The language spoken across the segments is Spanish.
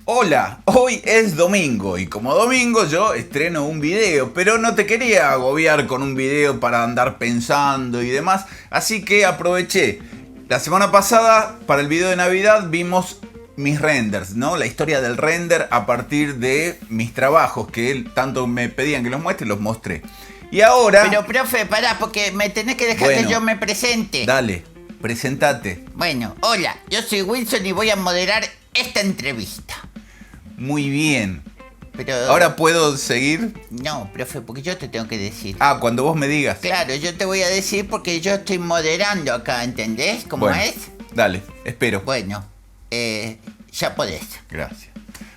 Hola, hoy es domingo y como domingo yo estreno un video, pero no te quería agobiar con un video para andar pensando y demás, así que aproveché. La semana pasada para el video de Navidad vimos mis renders, ¿no? La historia del render a partir de mis trabajos que tanto me pedían que los muestre, los mostré. Y ahora... Pero profe, pará, porque me tenés que dejar que yo me presente. Dale, presentate. Bueno, hola, yo soy Wilson y voy a moderar esta entrevista. Muy bien. Pero... ¿Ahora puedo seguir? No, profe, porque yo te tengo que decir. Ah, cuando vos me digas. Claro, yo te voy a decir porque yo estoy moderando acá, ¿entendés? ¿Cómo bueno, es? Dale, espero. Bueno, ya podés. Gracias.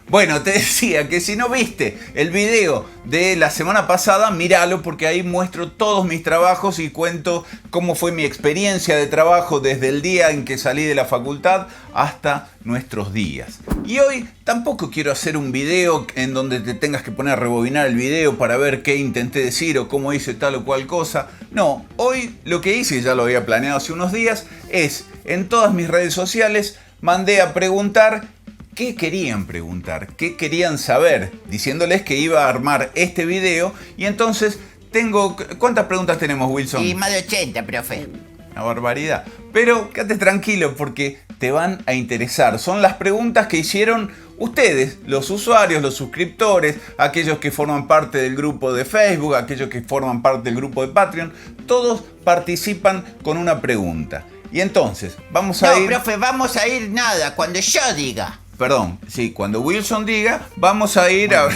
Bueno, te decía que si no viste el video de la semana pasada, míralo porque ahí muestro todos mis trabajos y cuento cómo fue mi experiencia de trabajo desde el día en que salí de la facultad hasta nuestros días. Y hoy tampoco quiero hacer un video en donde te tengas que poner a rebobinar el video para ver qué intenté decir o cómo hice tal o cual cosa. No, hoy lo que hice, ya lo había planeado hace unos días, es en todas mis redes sociales mandé a preguntar qué querían preguntar, qué querían saber, diciéndoles que iba a armar este video. Y entonces tengo... ¿Cuántas preguntas tenemos, Wilson? Y más de 80, profe. Una barbaridad. Pero quédate tranquilo porque te van a interesar. Son las preguntas que hicieron ustedes, los usuarios, los suscriptores, aquellos que forman parte del grupo de Facebook, aquellos que forman parte del grupo de Patreon. Todos participan con una pregunta. Y entonces, vamos a ir... No, profe, vamos a ir nada, cuando yo diga. Perdón, sí, cuando Wilson diga, vamos a ir a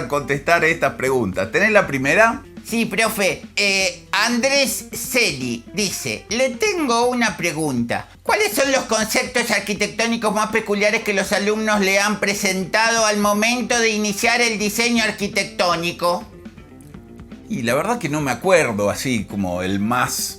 contestar estas preguntas. ¿Tenés la primera? Sí, profe. Andrés Celi dice, le tengo una pregunta. ¿Cuáles son los conceptos arquitectónicos más peculiares que los alumnos le han presentado al momento de iniciar el diseño arquitectónico? Y la verdad que no me acuerdo así como el más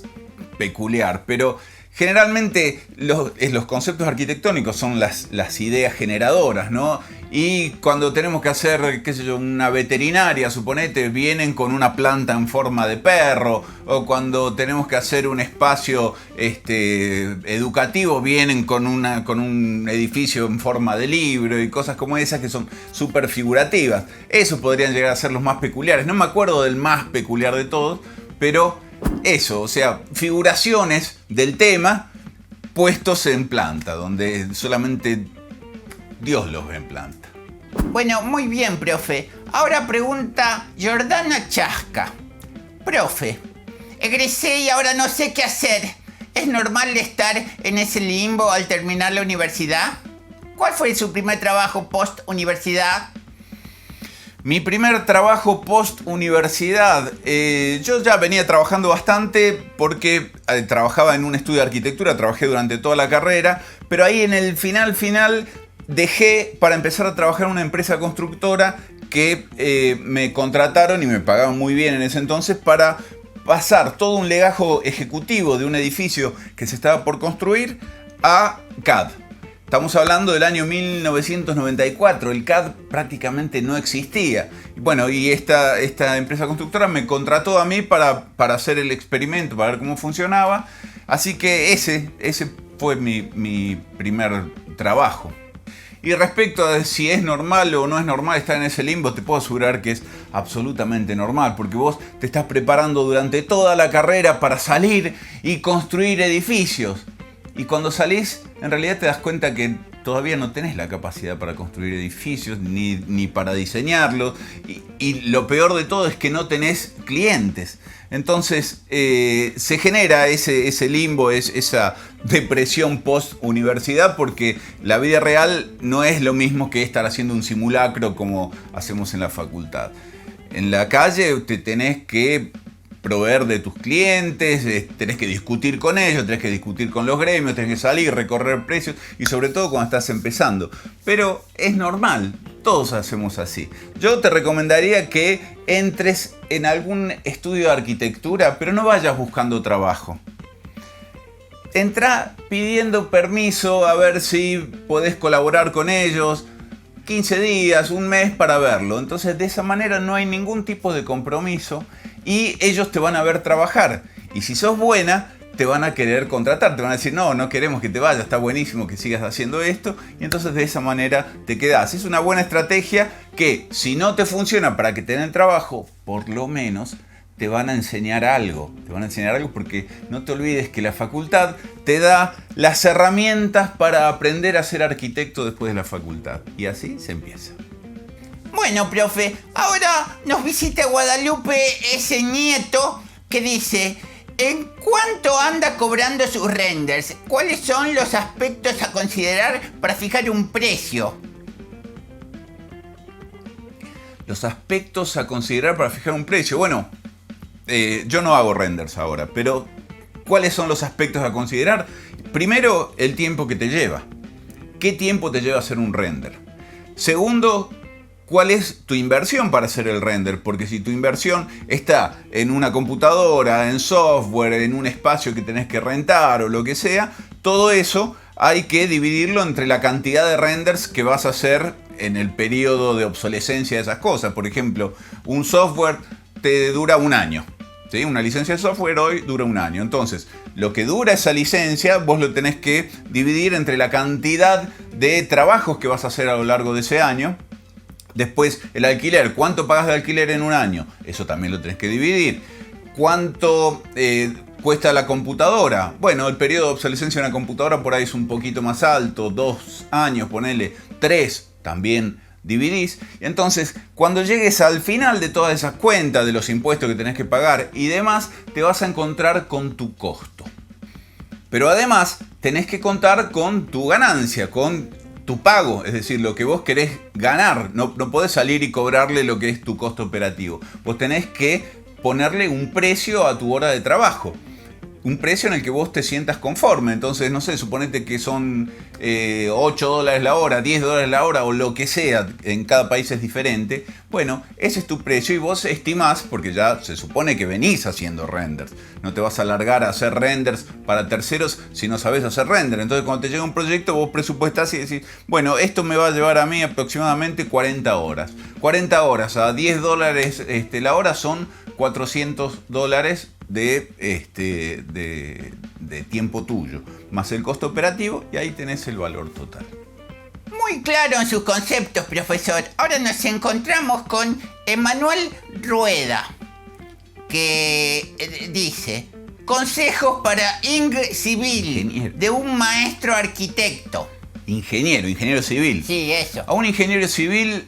peculiar, pero... Generalmente los conceptos arquitectónicos son las ideas generadoras, ¿no? Y cuando tenemos que hacer, qué sé yo, una veterinaria, suponete, vienen con una planta en forma de perro. O cuando tenemos que hacer un espacio educativo, vienen con un edificio en forma de libro y cosas como esas que son súper figurativas. Esos podrían llegar a ser los más peculiares. No me acuerdo del más peculiar de todos, pero... Eso, o sea, figuraciones del tema puestos en planta, donde solamente Dios los ve en planta. Bueno, muy bien, profe. Ahora pregunta Jordana Chasca. Profe, egresé y ahora no sé qué hacer. ¿Es normal estar en ese limbo al terminar la universidad? ¿Cuál fue su primer trabajo post-universidad? Mi primer trabajo post-universidad, yo ya venía trabajando bastante porque trabajaba en un estudio de arquitectura, trabajé durante toda la carrera, pero ahí en el final dejé para empezar a trabajar en una empresa constructora que me contrataron y me pagaban muy bien en ese entonces para pasar todo un legajo ejecutivo de un edificio que se estaba por construir a CAD. Estamos hablando del año 1994, el CAD prácticamente no existía. Bueno, y esta empresa constructora me contrató a mí para hacer el experimento, para ver cómo funcionaba. Así que ese fue mi primer trabajo. Y respecto a si es normal o no es normal estar en ese limbo, te puedo asegurar que es absolutamente normal, porque vos te estás preparando durante toda la carrera para salir y construir edificios. Y cuando salís, en realidad te das cuenta que todavía no tenés la capacidad para construir edificios ni para diseñarlos. Y lo peor de todo es que no tenés clientes. Entonces se genera ese limbo, esa depresión post-universidad, porque la vida real no es lo mismo que estar haciendo un simulacro como hacemos en la facultad. En la calle te tenés que proveer de tus clientes, tenés que discutir con ellos, tenés que discutir con los gremios, tenés que salir, recorrer precios y sobre todo cuando estás empezando. Pero es normal, todos hacemos así. Yo te recomendaría que entres en algún estudio de arquitectura, pero no vayas buscando trabajo. Entrá pidiendo permiso a ver si podés colaborar con ellos. 15 días, un mes para verlo. Entonces de esa manera no hay ningún tipo de compromiso y ellos te van a ver trabajar. Y si sos buena, te van a querer contratar, te van a decir, no, no queremos que te vayas, está buenísimo que sigas haciendo esto, y entonces de esa manera te quedás. Es una buena estrategia que, si no te funciona para que te den el trabajo, por lo menos te van a enseñar algo. Te van a enseñar algo porque no te olvides que la facultad te da las herramientas para aprender a ser arquitecto después de la facultad. Y así se empieza. Bueno, profe, ahora nos visita Guadalupe ese nieto que dice: ¿en cuánto anda cobrando sus renders? ¿Cuáles son los aspectos a considerar para fijar un precio? Los aspectos a considerar para fijar un precio. Bueno, yo no hago renders ahora, pero ¿cuáles son los aspectos a considerar? Primero, el tiempo que te lleva. ¿Qué tiempo te lleva hacer un render? Segundo, ¿cuál es tu inversión para hacer el render? Porque si tu inversión está en una computadora, en software, en un espacio que tenés que rentar o lo que sea, todo eso hay que dividirlo entre la cantidad de renders que vas a hacer en el periodo de obsolescencia de esas cosas. Por ejemplo, un software te dura un año. ¿Sí? Una licencia de software hoy dura un año. Entonces, lo que dura esa licencia, vos lo tenés que dividir entre la cantidad de trabajos que vas a hacer a lo largo de ese año. Después, el alquiler. ¿Cuánto pagas de alquiler en un año? Eso también lo tenés que dividir. ¿Cuánto cuesta la computadora? Bueno, el periodo de obsolescencia de una computadora por ahí es un poquito más alto. 2 años, ponele 3, también dividís. Entonces, cuando llegues al final de todas esas cuentas, de los impuestos que tenés que pagar y demás, te vas a encontrar con tu costo. Pero además, tenés que contar con tu ganancia, con tu pago, es decir, lo que vos querés ganar. No podés salir y cobrarle lo que es tu costo operativo. Vos tenés que ponerle un precio a tu hora de trabajo. Un precio en el que vos te sientas conforme. Entonces, no sé, suponete que son $8 la hora, $10 la hora o lo que sea. En cada país es diferente. Bueno, ese es tu precio y vos estimás, porque ya se supone que venís haciendo renders. No te vas a largar a hacer renders para terceros si no sabés hacer render. Entonces, cuando te llega un proyecto, vos presupuestás y decís, bueno, esto me va a llevar a mí aproximadamente 40 horas. 40 horas a $10 la hora son $400 de tiempo tuyo, más el costo operativo, y ahí tenés el valor total. Muy claro en sus conceptos, profesor. Ahora nos encontramos con Emanuel Rueda, que dice: consejos para civil de un maestro arquitecto. Ingeniero civil. Sí, eso. A un ingeniero civil,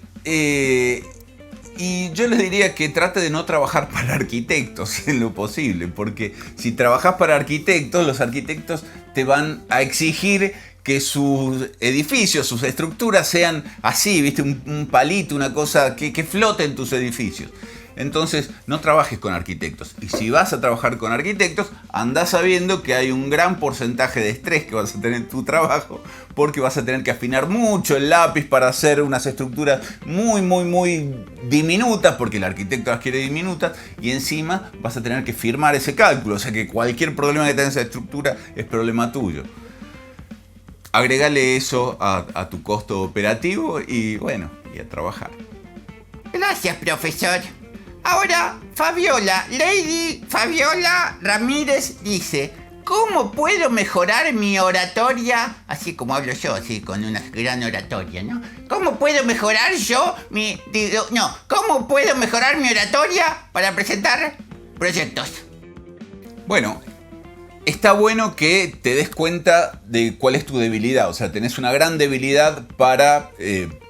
y yo les diría que trate de no trabajar para arquitectos en lo posible, porque si trabajas para arquitectos, los arquitectos te van a exigir que sus edificios, sus estructuras sean así, ¿viste? Un palito, una cosa que flote en tus edificios. Entonces, no trabajes con arquitectos. Y si vas a trabajar con arquitectos, andá sabiendo que hay un gran porcentaje de estrés que vas a tener en tu trabajo, porque vas a tener que afinar mucho el lápiz para hacer unas estructuras muy diminutas, porque el arquitecto las quiere diminutas, y encima vas a tener que firmar ese cálculo. O sea que cualquier problema que tenga esa estructura es problema tuyo. Agregale eso a tu costo operativo y bueno, y a trabajar. Gracias, profesor. Ahora, Lady Fabiola Ramírez dice: ¿cómo puedo mejorar mi oratoria? Así como hablo yo, así con una gran oratoria, ¿no? ¿Cómo puedo mejorar ¿cómo puedo mejorar mi oratoria para presentar proyectos? Bueno, está bueno que te des cuenta de cuál es tu debilidad. O sea, tenés una gran debilidad para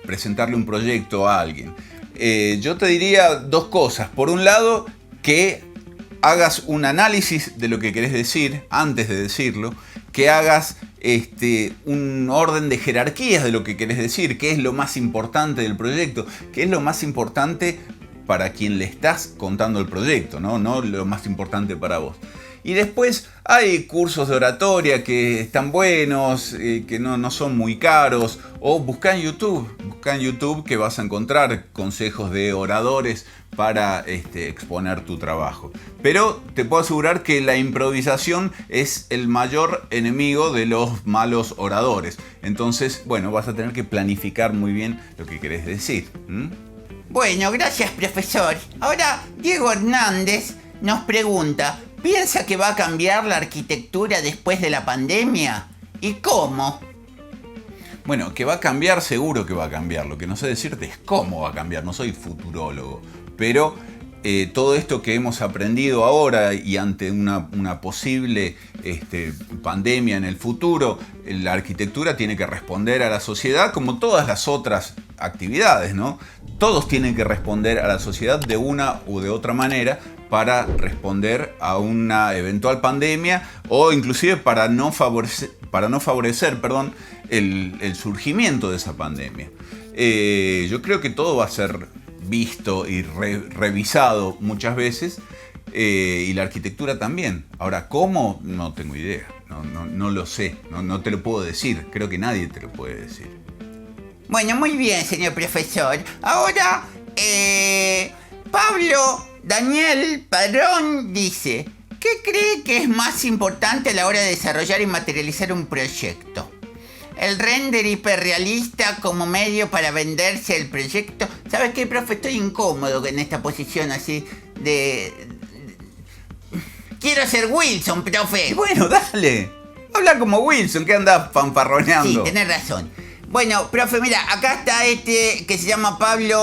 presentarle un proyecto a alguien. Yo te diría 2 cosas. Por un lado, que hagas un análisis de lo que querés decir antes de decirlo, que hagas un orden de jerarquías de lo que querés decir, qué es lo más importante del proyecto, qué es lo más importante para quien le estás contando el proyecto, no lo más importante para vos. Y después hay cursos de oratoria que están buenos, que no son muy caros. O busca en YouTube que vas a encontrar consejos de oradores para exponer tu trabajo. Pero te puedo asegurar que la improvisación es el mayor enemigo de los malos oradores. Entonces, bueno, vas a tener que planificar muy bien lo que querés decir. Bueno, gracias, profesor. Ahora, Diego Hernández nos pregunta: ¿Piensa que va a cambiar la arquitectura después de la pandemia? ¿Y cómo? Bueno, que va a cambiar, seguro que va a cambiar. Lo que no sé decirte es cómo va a cambiar. No soy futurólogo. Pero todo esto que hemos aprendido ahora y ante una posible pandemia en el futuro, la arquitectura tiene que responder a la sociedad como todas las otras actividades, ¿no? Todos tienen que responder a la sociedad de una u de otra manera para responder a una eventual pandemia o inclusive para no favorecer, el surgimiento de esa pandemia. Yo creo que todo va a ser visto y revisado muchas veces y la arquitectura también. Ahora, ¿cómo? No tengo idea, no lo sé, no te lo puedo decir, creo que nadie te lo puede decir. Bueno, muy bien, señor profesor. Ahora, Pablo Daniel Padrón dice: ¿qué cree que es más importante a la hora de desarrollar y materializar un proyecto? ¿El render hiperrealista como medio para venderse el proyecto? ¿Sabes qué, profe? Estoy incómodo en esta posición así de... Quiero ser Wilson, profe. Bueno, dale. Habla como Wilson, que anda fanfarroneando. Sí, tenés razón. Bueno, profe, mira, acá está que se llama Pablo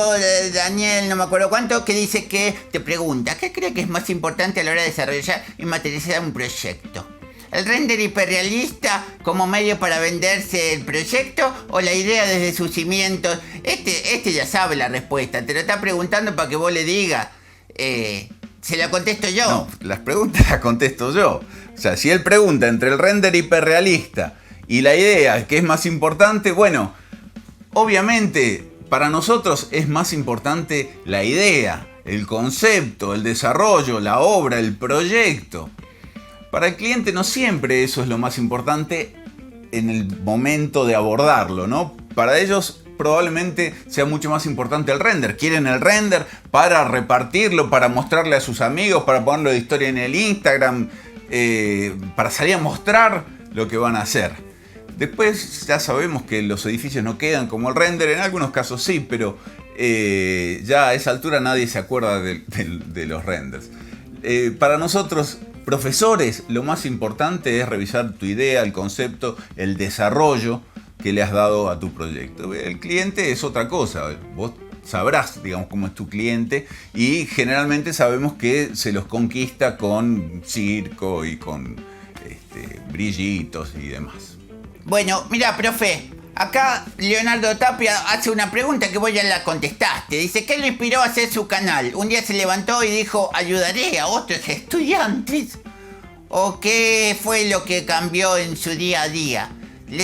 Daniel, no me acuerdo cuánto, que dice que te pregunta: ¿qué cree que es más importante a la hora de desarrollar y materializar un proyecto? ¿El render hiperrealista como medio para venderse el proyecto o la idea desde sus cimientos? Este ya sabe la respuesta, te lo está preguntando para que vos le digas. Se la contesto yo. No, las preguntas las contesto yo. O sea, si él pregunta entre el render hiperrealista y la idea, ¿qué es más importante? Bueno, obviamente para nosotros es más importante la idea, el concepto, el desarrollo, la obra, el proyecto. Para el cliente no siempre eso es lo más importante en el momento de abordarlo, ¿no? Para ellos probablemente sea mucho más importante el render. Quieren el render para repartirlo, para mostrarle a sus amigos, para ponerlo de historia en el Instagram, para salir a mostrar lo que van a hacer. Después ya sabemos que los edificios no quedan como el render, en algunos casos sí, pero ya a esa altura nadie se acuerda de los renders. Para nosotros, profesores, lo más importante es revisar tu idea, el concepto, el desarrollo que le has dado a tu proyecto. El cliente es otra cosa. Vos sabrás, digamos, cómo es tu cliente y generalmente sabemos que se los conquista con circo y con brillitos y demás. Bueno, mira, profe, acá Leonardo Tapia hace una pregunta que vos ya la contestaste. Dice: ¿qué lo inspiró a hacer su canal? Un día se levantó y dijo: ayudaré a otros estudiantes. ¿O qué fue lo que cambió en su día a día?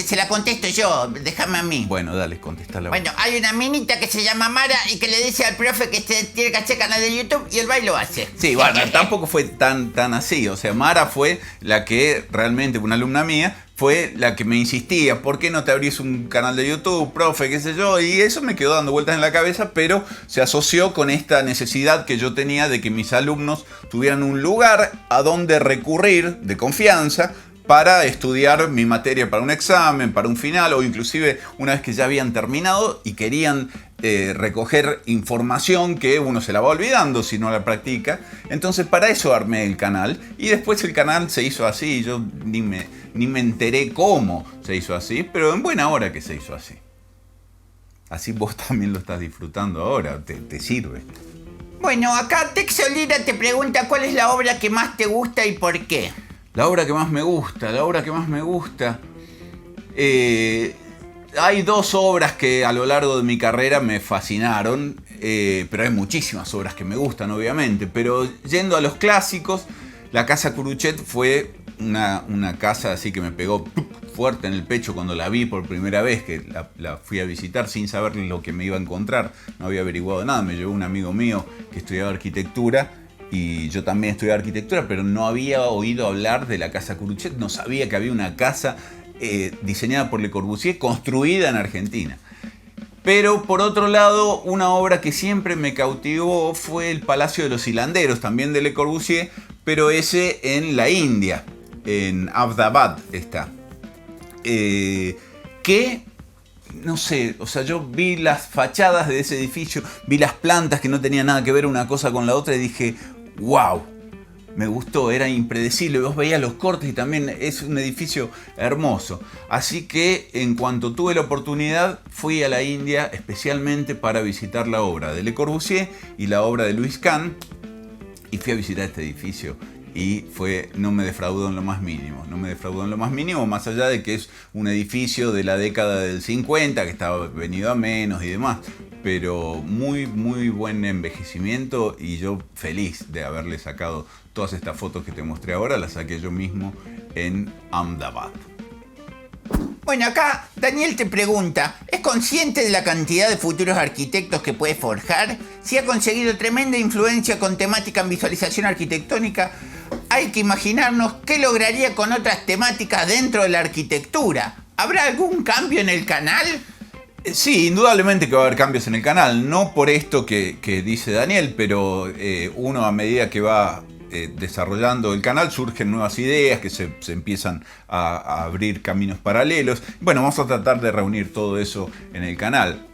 Se la contesto yo, déjame a mí. Bueno, dale, contestala. Bueno, hay una minita que se llama Mara y que le dice al profe que tiene que hacer canal de YouTube y el baile lo hace. Sí, bueno, tampoco fue tan así. O sea, Mara fue la que realmente, una alumna mía, fue la que me insistía: ¿por qué no te abrís un canal de YouTube, profe? ¿Qué sé yo? Y eso me quedó dando vueltas en la cabeza, pero se asoció con esta necesidad que yo tenía de que mis alumnos tuvieran un lugar a donde recurrir de confianza para estudiar mi materia para un examen, para un final, o inclusive una vez que ya habían terminado y querían recoger información que uno se la va olvidando si no la practica. Entonces para eso armé el canal y después el canal se hizo así. Yo ni me enteré cómo se hizo así, pero en buena hora que se hizo así. Así vos también lo estás disfrutando ahora, te sirve. Bueno, acá Texo Lira te pregunta: ¿cuál es la obra que más te gusta y por qué? La obra que más me gusta. Hay dos obras que a lo largo de mi carrera me fascinaron, pero hay muchísimas obras que me gustan, obviamente. Pero yendo a los clásicos, la Casa Curuchet fue una casa así que me pegó fuerte en el pecho cuando la vi por primera vez, que la fui a visitar sin saber lo que me iba a encontrar. No había averiguado nada, me llevó un amigo mío que estudiaba arquitectura. Y yo también estudié arquitectura, pero no había oído hablar de la Casa Curuchet. No sabía que había una casa diseñada por Le Corbusier, construida en Argentina. Pero por otro lado, una obra que siempre me cautivó fue el Palacio de los Hilanderos, también de Le Corbusier, pero ese en la India, en Ahmedabad está. Que... no sé, o sea, yo vi las fachadas de ese edificio, vi las plantas que no tenían nada que ver una cosa con la otra y dije: wow, me gustó, era impredecible, vos veías los cortes y también es un edificio hermoso. Así que en cuanto tuve la oportunidad, fui a la India especialmente para visitar la obra de Le Corbusier y la obra de Louis Kahn, y fui a visitar este edificio. Y no me defraudó en lo más mínimo, más allá de que es un edificio de la década del 50, que estaba venido a menos y demás, pero muy, muy buen envejecimiento y yo feliz de haberle sacado todas estas fotos que te mostré ahora, las saqué yo mismo en Ahmedabad. Bueno, acá Daniel te pregunta, ¿es consciente de la cantidad de futuros arquitectos que puede forjar? Si ha conseguido tremenda influencia con temática en visualización arquitectónica, hay que imaginarnos qué lograría con otras temáticas dentro de la arquitectura. ¿Habrá algún cambio en el canal? Sí, indudablemente que va a haber cambios en el canal, no por esto que dice Daniel, pero uno a medida que va desarrollando el canal surgen nuevas ideas que se empiezan a abrir caminos paralelos. Bueno, vamos a tratar de reunir todo eso en el canal.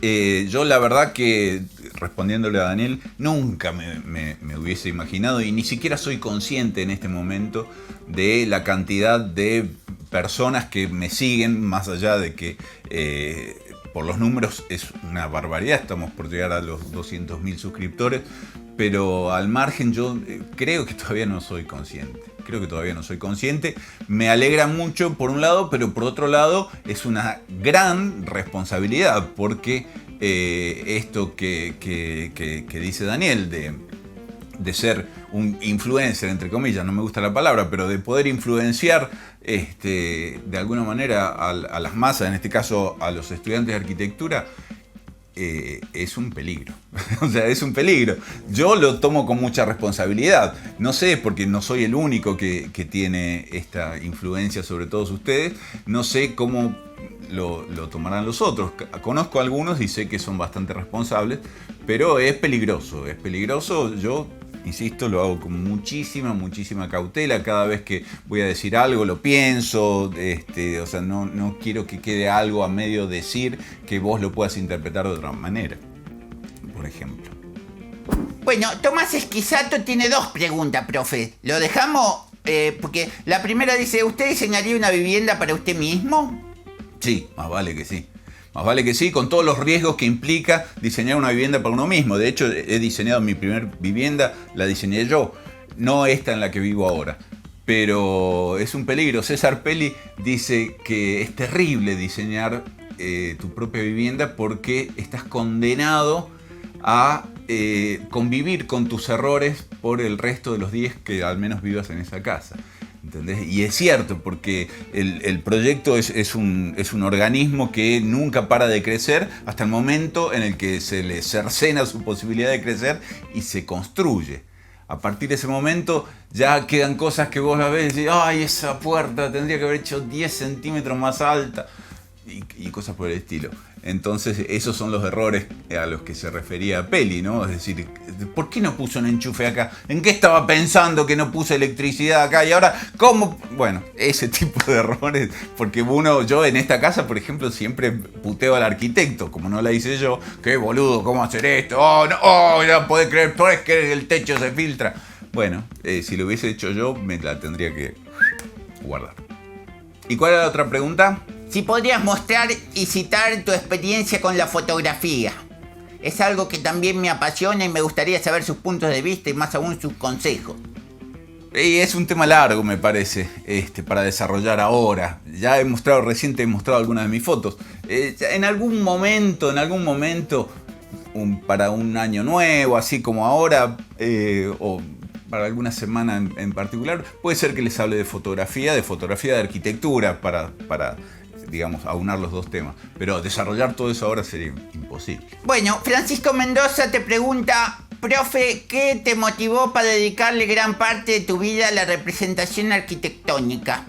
Yo la verdad que, respondiéndole a Daniel, nunca me hubiese imaginado y ni siquiera soy consciente en este momento de la cantidad de personas que me siguen, más allá de que por los números es una barbaridad, estamos por llegar a los 200.000 suscriptores, pero al margen yo creo que todavía no soy consciente. Me alegra mucho por un lado, pero por otro lado es una gran responsabilidad porque esto que dice Daniel de ser un influencer, entre comillas, no me gusta la palabra, pero de poder influenciar de alguna manera a las masas, en este caso a los estudiantes de arquitectura, es un peligro. O sea, es un peligro. Yo lo tomo con mucha responsabilidad. No sé, porque no soy el único que tiene esta influencia sobre todos ustedes. No sé cómo lo tomarán los otros. Conozco a algunos y sé que son bastante responsables, pero es peligroso. Es peligroso. Yo, insisto, lo hago con muchísima cautela. Cada vez que voy a decir algo lo pienso. O sea, no quiero que quede algo a medio decir que vos lo puedas interpretar de otra manera, por ejemplo. Bueno, Tomás Esquisato tiene dos preguntas, profe. ¿Lo dejamos? Porque la primera dice, ¿usted diseñaría una vivienda para usted mismo? Sí, más vale que sí. Más vale que sí, con todos los riesgos que implica diseñar una vivienda para uno mismo. De hecho, he diseñado mi primer vivienda, la diseñé yo, no esta en la que vivo ahora. Pero es un peligro. César Pelli dice que es terrible diseñar tu propia vivienda porque estás condenado a convivir con tus errores por el resto de los días que al menos vivas en esa casa. ¿Entendés? Y es cierto, porque el proyecto es un organismo que nunca para de crecer hasta el momento en el que se le cercena su posibilidad de crecer y se construye. A partir de ese momento ya quedan cosas que vos la ves y decís, ¡ay, esa puerta tendría que haber hecho 10 centímetros más alta! Y cosas por el estilo. Entonces esos son los errores a los que se refería Pelli, ¿no? Es decir, ¿por qué no puso un enchufe acá? ¿En qué estaba pensando que no puse electricidad acá? Y ahora, ¿cómo? Bueno, ese tipo de errores, porque yo en esta casa, por ejemplo, siempre puteo al arquitecto, como no la hice yo, qué boludo, ¿cómo hacer esto? Oh, no, ya podés creer, es que el techo se filtra. Bueno, si lo hubiese hecho yo, me la tendría que guardar. ¿Y cuál era la otra pregunta? Si podrías mostrar y citar tu experiencia con la fotografía. Es algo que también me apasiona y me gustaría saber sus puntos de vista y más aún sus consejos. Y es un tema largo, me parece, para desarrollar ahora. Ya reciente he mostrado algunas de mis fotos. En algún momento, para un año nuevo, así como ahora, o para alguna semana en particular, puede ser que les hable de fotografía de arquitectura, para digamos, aunar los dos temas. Pero desarrollar todo eso ahora sería imposible. Bueno, Francisco Mendoza te pregunta, profe, ¿qué te motivó para dedicarle gran parte de tu vida a la representación arquitectónica?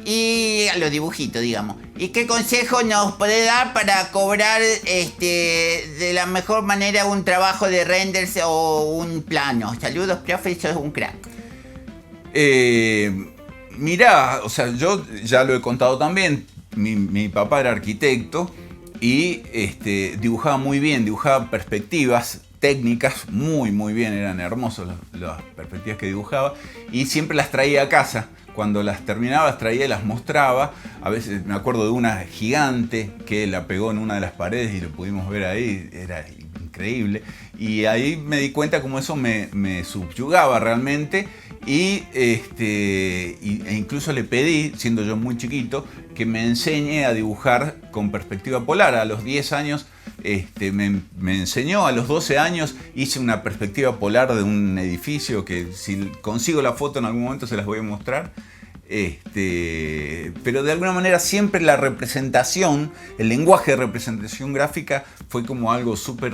Y a los dibujitos, digamos. ¿Y qué consejo nos puede dar para cobrar de la mejor manera un trabajo de renders o un plano? Saludos, profe, sos un crack. Mirá, o sea, yo ya lo he contado también. Mi papá era arquitecto y dibujaba muy bien, dibujaba perspectivas técnicas, muy bien, eran hermosas las perspectivas que dibujaba, y siempre las traía a casa. Cuando las terminaba, las traía y las mostraba. A veces me acuerdo de una gigante que la pegó en una de las paredes y lo pudimos ver ahí, era increíble. Y ahí me di cuenta cómo eso me subyugaba realmente. E incluso le pedí, siendo yo muy chiquito, que me enseñe a dibujar con perspectiva polar. A los 10 años me enseñó, a los 12 años hice una perspectiva polar de un edificio que si consigo la foto en algún momento se las voy a mostrar. Pero de alguna manera siempre la representación, el lenguaje de representación gráfica fue como algo súper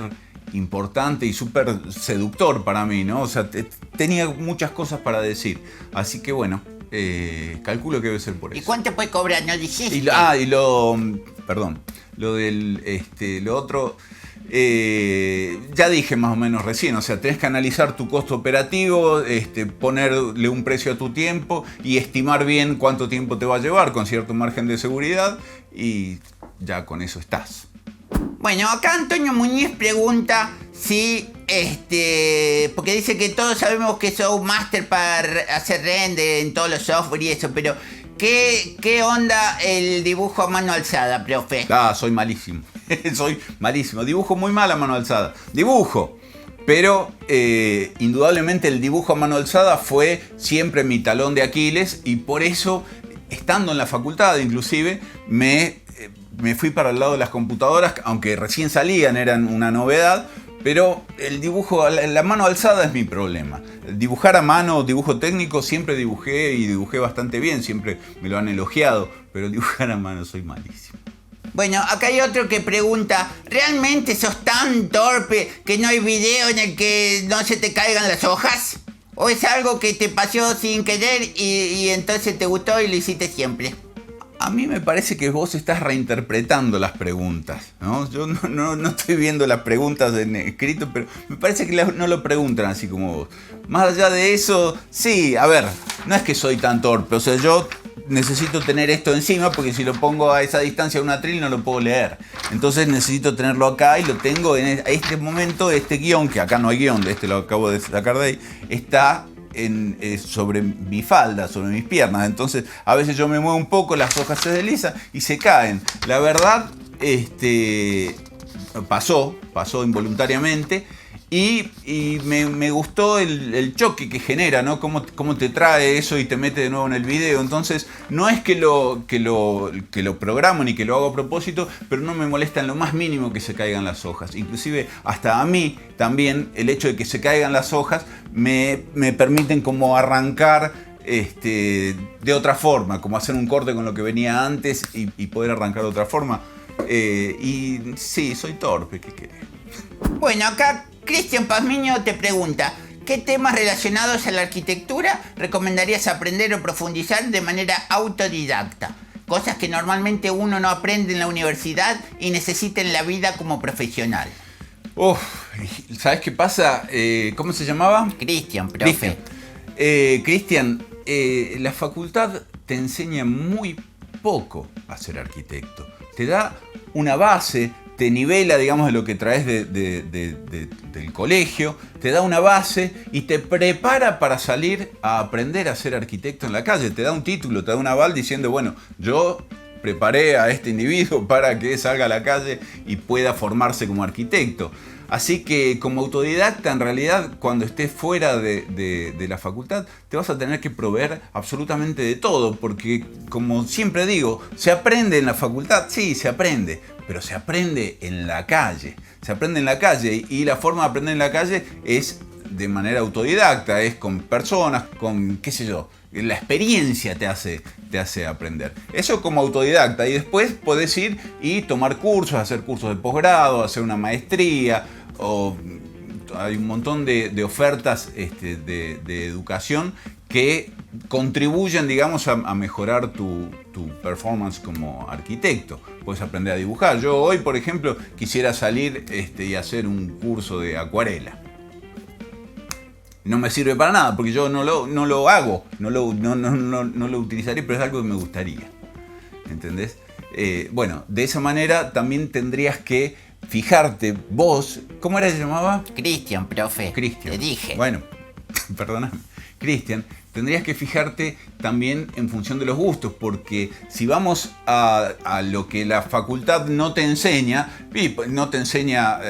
importante y súper seductor para mí, ¿no? O sea, tenía muchas cosas para decir. Así que bueno, calculo que debe ser por eso. ¿Y cuánto puede cobrar? ¿No dijiste? Perdón, lo otro, ya dije más o menos recién, o sea, tenés que analizar tu costo operativo, ponerle un precio a tu tiempo y estimar bien cuánto tiempo te va a llevar con cierto margen de seguridad y ya con eso estás. Bueno, acá Antonio Muñiz pregunta si, porque dice que todos sabemos que sos un máster para hacer render en todos los software y eso, pero ¿qué onda el dibujo a mano alzada, profe? Soy malísimo, soy malísimo, dibujo muy mal a mano alzada, pero indudablemente el dibujo a mano alzada fue siempre mi talón de Aquiles y por eso, estando en la facultad inclusive, me fui para el lado de las computadoras, aunque recién salían, eran una novedad, pero el dibujo, la mano alzada es mi problema. Dibujar a mano, dibujo técnico, siempre dibujé y dibujé bastante bien, siempre me lo han elogiado, pero dibujar a mano soy malísimo. Bueno, acá hay otro que pregunta, ¿realmente sos tan torpe que no hay video en el que no se te caigan las hojas? ¿O es algo que te pasó sin querer y entonces te gustó y lo hiciste siempre? A mí me parece que vos estás reinterpretando las preguntas, ¿no? Yo no estoy viendo las preguntas en escrito, pero me parece que no lo preguntan así como vos. Más allá de eso, sí, a ver, no es que soy tan torpe, o sea, yo necesito tener esto encima porque si lo pongo a esa distancia de un atril no lo puedo leer. Entonces necesito tenerlo acá y lo tengo en este momento, este guión, que acá no hay guión, lo acabo de sacar de ahí, está sobre mi falda, sobre mis piernas. Entonces a veces yo me muevo un poco, las hojas se deslizan y se caen. La verdad, pasó involuntariamente y me gustó el choque que genera, ¿no? Cómo te trae eso y te mete de nuevo en el video. Entonces no es que lo programo ni que lo hago a propósito, pero no me molesta en lo más mínimo que se caigan las hojas. Inclusive hasta a mí también el hecho de que se caigan las hojas me permiten como arrancar de otra forma, como hacer un corte con lo que venía antes y poder arrancar de otra forma. Y sí, soy torpe, ¿qué querés? Bueno, acá Cristian Pazmiño te pregunta, ¿qué temas relacionados a la arquitectura recomendarías aprender o profundizar de manera autodidacta? Cosas que normalmente uno no aprende en la universidad y necesita en la vida como profesional. ¿Sabes qué pasa? ¿Cómo se llamaba? Cristian, profe. Cristian, la facultad te enseña muy poco a ser arquitecto. Te da una base, te nivela, digamos, de lo que traes del colegio, te da una base y te prepara para salir a aprender a ser arquitecto en la calle. Te da un título, te da un aval diciendo, bueno, yo preparé a este individuo para que salga a la calle y pueda formarse como arquitecto. Así que como autodidacta, en realidad, cuando estés fuera de la facultad, te vas a tener que proveer absolutamente de todo, porque como siempre digo, se aprende en la facultad, sí, se aprende, pero se aprende en la calle. Se aprende en la calle y la forma de aprender en la calle es de manera autodidacta, es con personas, con qué sé yo. La experiencia te hace aprender. Eso como autodidacta. Y después podés ir y tomar cursos, hacer cursos de posgrado, hacer una maestría. O hay un montón de ofertas de educación que contribuyen, digamos, a mejorar tu performance como arquitecto. Puedes aprender a dibujar. Yo hoy, por ejemplo, quisiera salir y hacer un curso de acuarela. No me sirve para nada porque yo no lo hago, no lo utilizaré, pero es algo que me gustaría. ¿Entendés? Bueno, de esa manera también tendrías que fijarte vos, ¿cómo era que se llamaba? Cristian, profe. Cristian. Te dije. Bueno, perdóname. Cristian, tendrías que fijarte también en función de los gustos, porque si vamos a lo que la facultad no te enseña, y no te enseña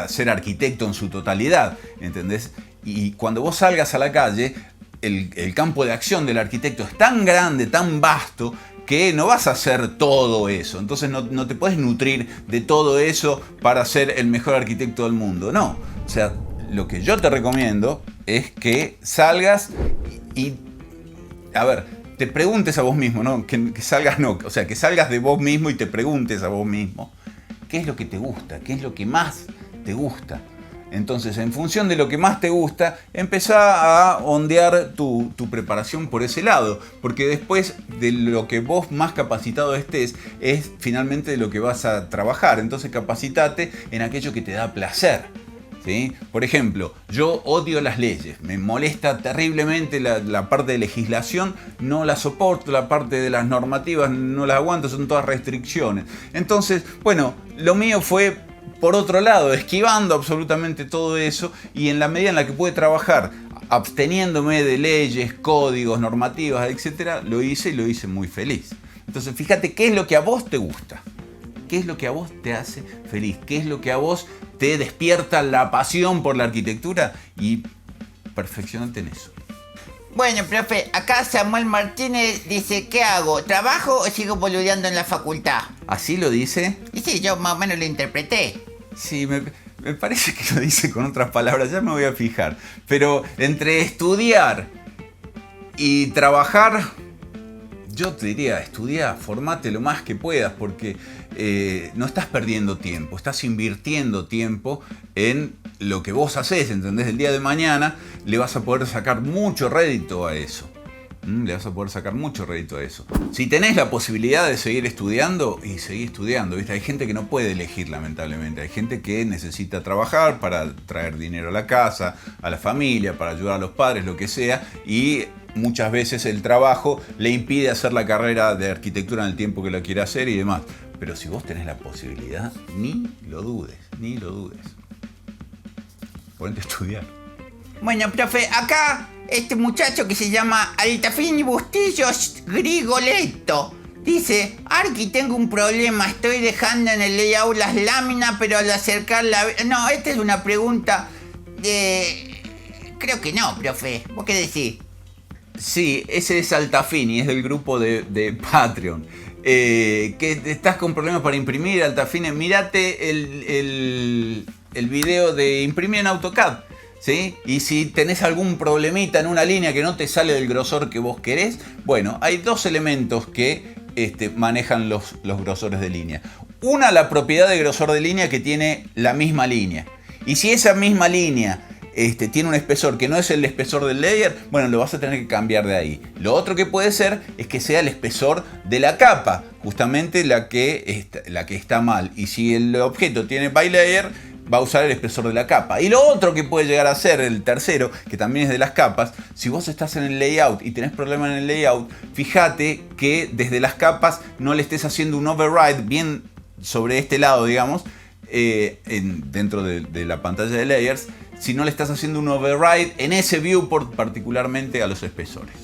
a ser arquitecto en su totalidad, ¿entendés? Y cuando vos salgas a la calle, el campo de acción del arquitecto es tan grande, tan vasto, que no vas a hacer todo eso. Entonces no te puedes nutrir de todo eso para ser el mejor arquitecto del mundo. No. O sea, lo que yo te recomiendo es que salgas y a ver, te preguntes a vos mismo, ¿no? Que salgas, no. O sea, que salgas de vos mismo y te preguntes a vos mismo qué es lo que te gusta, qué es lo que más te gusta. Entonces, en función de lo que más te gusta, empezá a ondear tu preparación por ese lado. Porque después de lo que vos más capacitado estés, es finalmente de lo que vas a trabajar. Entonces, capacitate en aquello que te da placer, ¿sí? Por ejemplo, yo odio las leyes. Me molesta terriblemente la parte de legislación. No la soporto. La parte de las normativas no las aguanto. Son todas restricciones. Entonces, bueno, lo mío fue por otro lado, esquivando absolutamente todo eso, y en la medida en la que pude trabajar absteniéndome de leyes, códigos, normativas, etc., lo hice y lo hice muy feliz. Entonces, fíjate qué es lo que a vos te gusta, qué es lo que a vos te hace feliz, qué es lo que a vos te despierta la pasión por la arquitectura, y perfeccionate en eso. Bueno, profe, acá Samuel Martínez dice, ¿qué hago? ¿Trabajo o sigo boludeando en la facultad? ¿Así lo dice? Y sí, yo más o menos lo interpreté. Sí, me parece que lo dice con otras palabras, ya me voy a fijar. Pero entre estudiar y trabajar, yo te diría, estudia, formate lo más que puedas, porque no estás perdiendo tiempo, estás invirtiendo tiempo en lo que vos hacés, ¿entendés? El día de mañana le vas a poder sacar mucho rédito a eso. Le vas a poder sacar mucho rédito a eso. Si tenés la posibilidad de seguir estudiando, y seguí estudiando, ¿viste? Hay gente que no puede elegir, lamentablemente. Hay gente que necesita trabajar para traer dinero a la casa, a la familia, para ayudar a los padres, lo que sea, y muchas veces el trabajo le impide hacer la carrera de arquitectura en el tiempo que la quiere hacer y demás. Pero si vos tenés la posibilidad, ni lo dudes, ni lo dudes. Ponete a estudiar. Bueno, profe, acá este muchacho que se llama Altafini Bustillos Grigoletto dice, Arqui, tengo un problema, estoy dejando en el layout las láminas, pero al acercar la... No, esta es una pregunta de... Creo que no, profe. ¿Vos qué decís? Sí, ese es Altafini, es del grupo de Patreon. Que estás con problemas para imprimir, Altafini, mirate el video de imprimir en AutoCAD, ¿sí? Y si tenés algún problemita en una línea que no te sale del grosor que vos querés, bueno, hay dos elementos que manejan los grosores de línea. Una, la propiedad de grosor de línea que tiene la misma línea. Y si esa misma línea tiene un espesor que no es el espesor del layer, bueno, lo vas a tener que cambiar de ahí. Lo otro que puede ser es que sea el espesor de la capa, justamente la que está mal. Y si el objeto tiene bilayer, va a usar el espesor de la capa. Y lo otro que puede llegar a ser, el tercero, que también es de las capas, si vos estás en el layout y tenés problemas en el layout, fíjate que desde las capas no le estés haciendo un override bien sobre este lado, digamos, dentro de la pantalla de layers, si no le estás haciendo un override en ese viewport, particularmente a los espesores.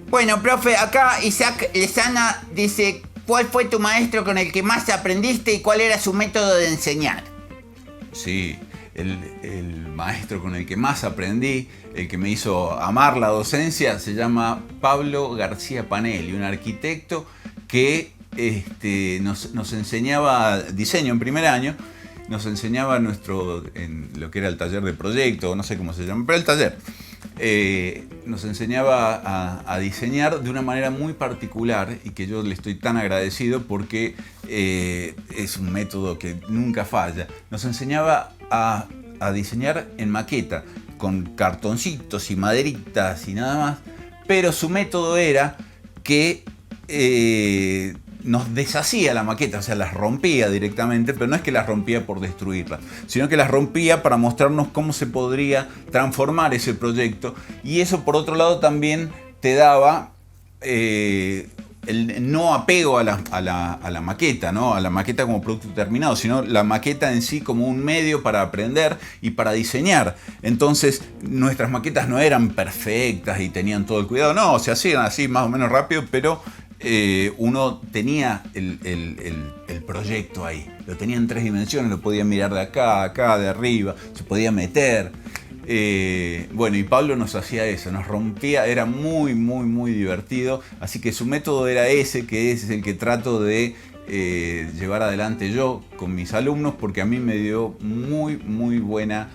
Bueno, profe, acá Isaac Lezana dice, ¿cuál fue tu maestro con el que más aprendiste y cuál era su método de enseñar? Sí, el maestro con el que más aprendí, el que me hizo amar la docencia, se llama Pablo García Panelli, un arquitecto que nos enseñaba diseño en primer año, nos enseñaba en lo que era el taller de proyecto, no sé cómo se llama, pero el taller. Nos enseñaba a diseñar de una manera muy particular y que yo le estoy tan agradecido porque es un método que nunca falla. Nos enseñaba a diseñar en maqueta, con cartoncitos y maderitas y nada más, pero su método era que nos deshacía la maqueta, o sea, las rompía directamente, pero no es que las rompía por destruirlas, sino que las rompía para mostrarnos cómo se podría transformar ese proyecto, y eso por otro lado también te daba el no apego a la maqueta, ¿no? A la maqueta como producto terminado, sino la maqueta en sí como un medio para aprender y para diseñar. Entonces, nuestras maquetas no eran perfectas y tenían todo el cuidado, no, se hacían así más o menos rápido, pero uno tenía el proyecto ahí, lo tenía en 3 dimensiones, lo podía mirar de acá, de arriba, se podía meter. Bueno, y Pablo nos hacía eso, nos rompía, era muy, muy, muy divertido, así que su método era ese, que es el que trato de llevar adelante yo con mis alumnos, porque a mí me dio muy, muy buena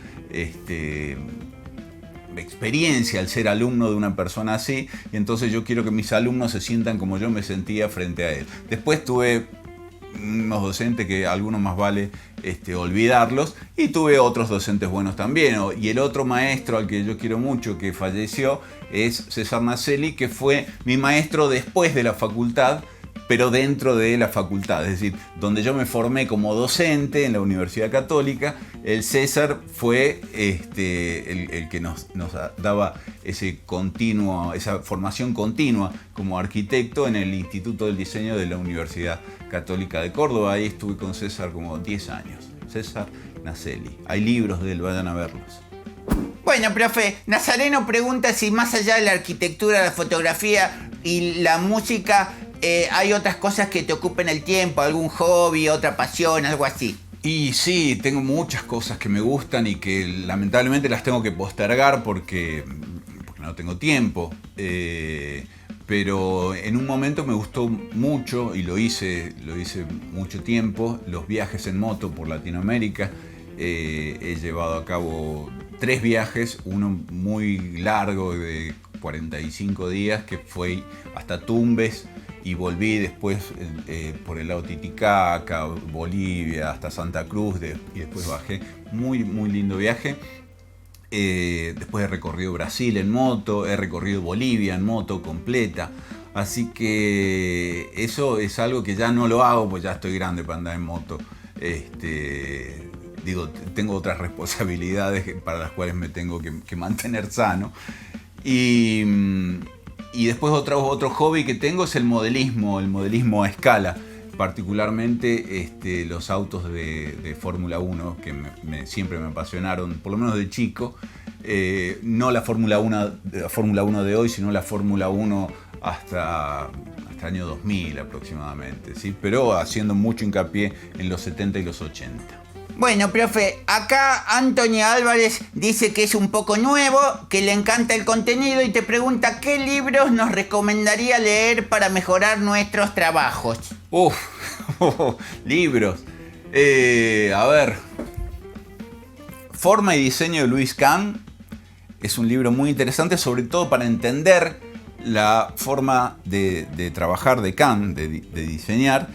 experiencia al ser alumno de una persona así, y entonces yo quiero que mis alumnos se sientan como yo me sentía frente a él. Después tuve unos docentes que algunos más vale olvidarlos, y tuve otros docentes buenos también. Y el otro maestro al que yo quiero mucho, que falleció, es César Naselli, que fue mi maestro después de la facultad, pero dentro de la facultad, es decir, donde yo me formé como docente en la Universidad Católica. El César fue el que nos daba esa formación continua como arquitecto en el Instituto del Diseño de la Universidad Católica de Córdoba. Ahí estuve con César como 10 años. César Naselli. Hay libros de él, vayan a verlos. Bueno, profe, Nazareno pregunta si más allá de la arquitectura, la fotografía y la música, hay otras cosas que te ocupen el tiempo, algún hobby, otra pasión, algo así. Y sí, tengo muchas cosas que me gustan y que lamentablemente las tengo que postergar porque no tengo tiempo. Pero en un momento me gustó mucho, y lo hice mucho tiempo, los viajes en moto por Latinoamérica. He llevado a cabo 3 viajes, uno muy largo de 45 días que fue hasta Tumbes, y volví después por el lado Titicaca, Bolivia, hasta Santa Cruz, y después bajé. Muy, muy lindo viaje. Después he recorrido Brasil en moto, he recorrido Bolivia en moto completa. Así que eso es algo que ya no lo hago, pues ya estoy grande para andar en moto. Tengo otras responsabilidades para las cuales me tengo que mantener sano. Y después otro hobby que tengo es el modelismo a escala, particularmente los autos de Fórmula 1, que siempre me apasionaron, por lo menos de chico. No la Fórmula 1 de hoy, sino la Fórmula 1 hasta el año 2000 aproximadamente, ¿sí? Pero haciendo mucho hincapié en los 70 y los 80. Bueno, profe, acá Anthony Álvarez dice que es un poco nuevo, que le encanta el contenido y te pregunta qué libros nos recomendaría leer para mejorar nuestros trabajos. Libros. A ver. Forma y diseño de Louis Kahn es un libro muy interesante, sobre todo para entender la forma de trabajar de Kahn, de diseñar.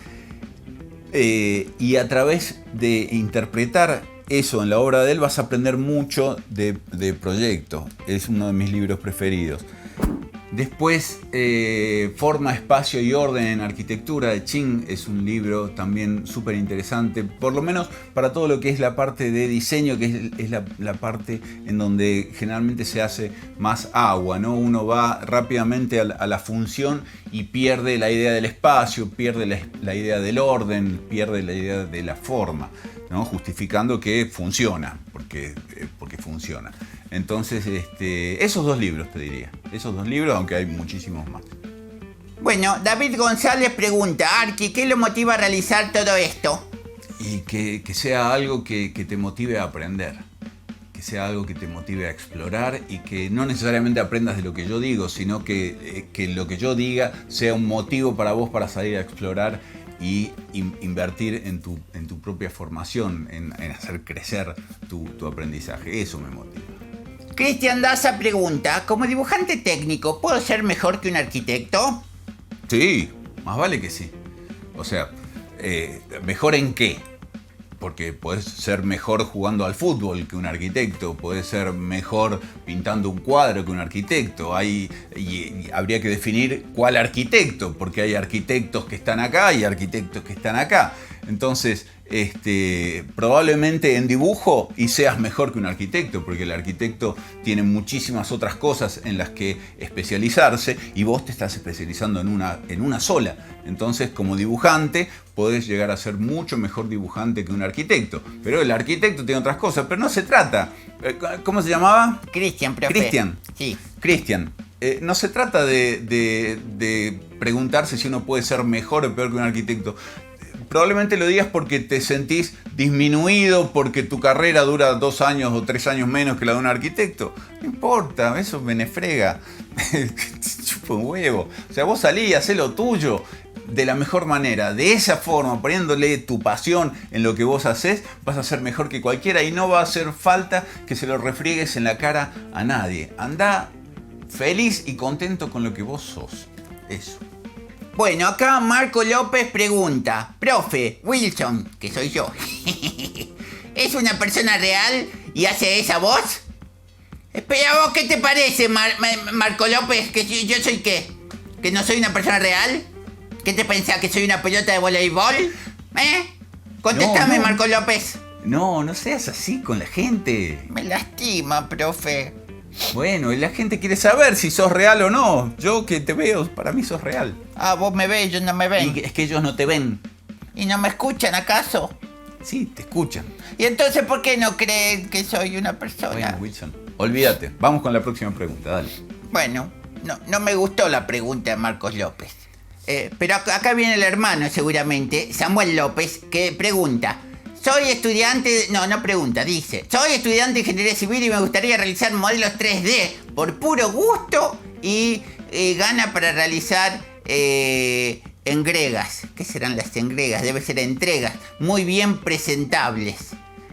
Y a través de interpretar eso en la obra de él vas a aprender mucho de proyecto. Es uno de mis libros preferidos. Después, Forma, Espacio y Orden en Arquitectura de Ching es un libro también súper interesante, por lo menos para todo lo que es la parte de diseño, que es la parte en donde generalmente se hace más agua, ¿no? Uno va rápidamente a la función y pierde la idea del espacio, pierde la idea del orden, pierde la idea de la forma, ¿no? Justificando que funciona, porque funciona. Entonces, esos 2 libros te diría. Esos 2 libros, aunque hay muchísimos más. Bueno, David González pregunta, Arqui, ¿qué lo motiva a realizar todo esto? Y que sea algo que te motive a aprender. Que sea algo que te motive a explorar y que no necesariamente aprendas de lo que yo digo, sino que lo que yo diga sea un motivo para vos para salir a explorar y invertir en tu propia formación, en hacer crecer tu aprendizaje. Eso me motiva. Cristian Daza pregunta, como dibujante técnico, ¿puedo ser mejor que un arquitecto? Sí, más vale que sí. O sea, ¿mejor en qué? Porque podés ser mejor jugando al fútbol que un arquitecto, podés ser mejor pintando un cuadro que un arquitecto. Y habría que definir cuál arquitecto, porque hay arquitectos que están acá y arquitectos que están acá. Entonces, probablemente en dibujo y seas mejor que un arquitecto, porque el arquitecto tiene muchísimas otras cosas en las que especializarse y vos te estás especializando en una sola. Entonces, como dibujante, podés llegar a ser mucho mejor dibujante que un arquitecto. Pero el arquitecto tiene otras cosas, pero no se trata. ¿Cómo se llamaba? Cristian, profe. Cristian. Sí. Cristian. No se trata de preguntarse si uno puede ser mejor o peor que un arquitecto. Probablemente lo digas porque te sentís disminuido, porque tu carrera dura 2 años o 3 años menos que la de un arquitecto. No importa, eso me nefrega. Chupa un huevo. O sea, vos salí y hacé lo tuyo de la mejor manera. De esa forma, poniéndole tu pasión en lo que vos hacés, vas a ser mejor que cualquiera y no va a hacer falta que se lo refriegues en la cara a nadie. Andá feliz y contento con lo que vos sos. Eso. Bueno, acá Marco López pregunta, profe, Wilson, que soy yo, ¿es una persona real y hace esa voz? Espera, ¿vos qué te parece, Marco López? ¿Que yo soy qué? ¿Que no soy una persona real? ¿Qué te pensás, que soy una pelota de voleibol? Contestame, no. Marco López. No seas así con la gente. Me lastima, profe. Bueno, y la gente quiere saber si sos real o no. Yo que te veo, para mí sos real. Ah, vos me ves, ellos no me ven. Y es que ellos no te ven. ¿Y no me escuchan acaso? Sí, te escuchan. ¿Y entonces por qué no creen que soy una persona? Bueno, Wilson, olvídate. Vamos con la próxima pregunta, dale. Bueno, no me gustó la pregunta de Marcos López. Pero acá viene el hermano seguramente, Samuel López, que pregunta... Soy estudiante... No pregunta, dice. Soy estudiante de Ingeniería Civil y me gustaría realizar modelos 3D por puro gusto y gana para realizar engregas. ¿Qué serán las engregas? Debe ser entregas muy bien presentables.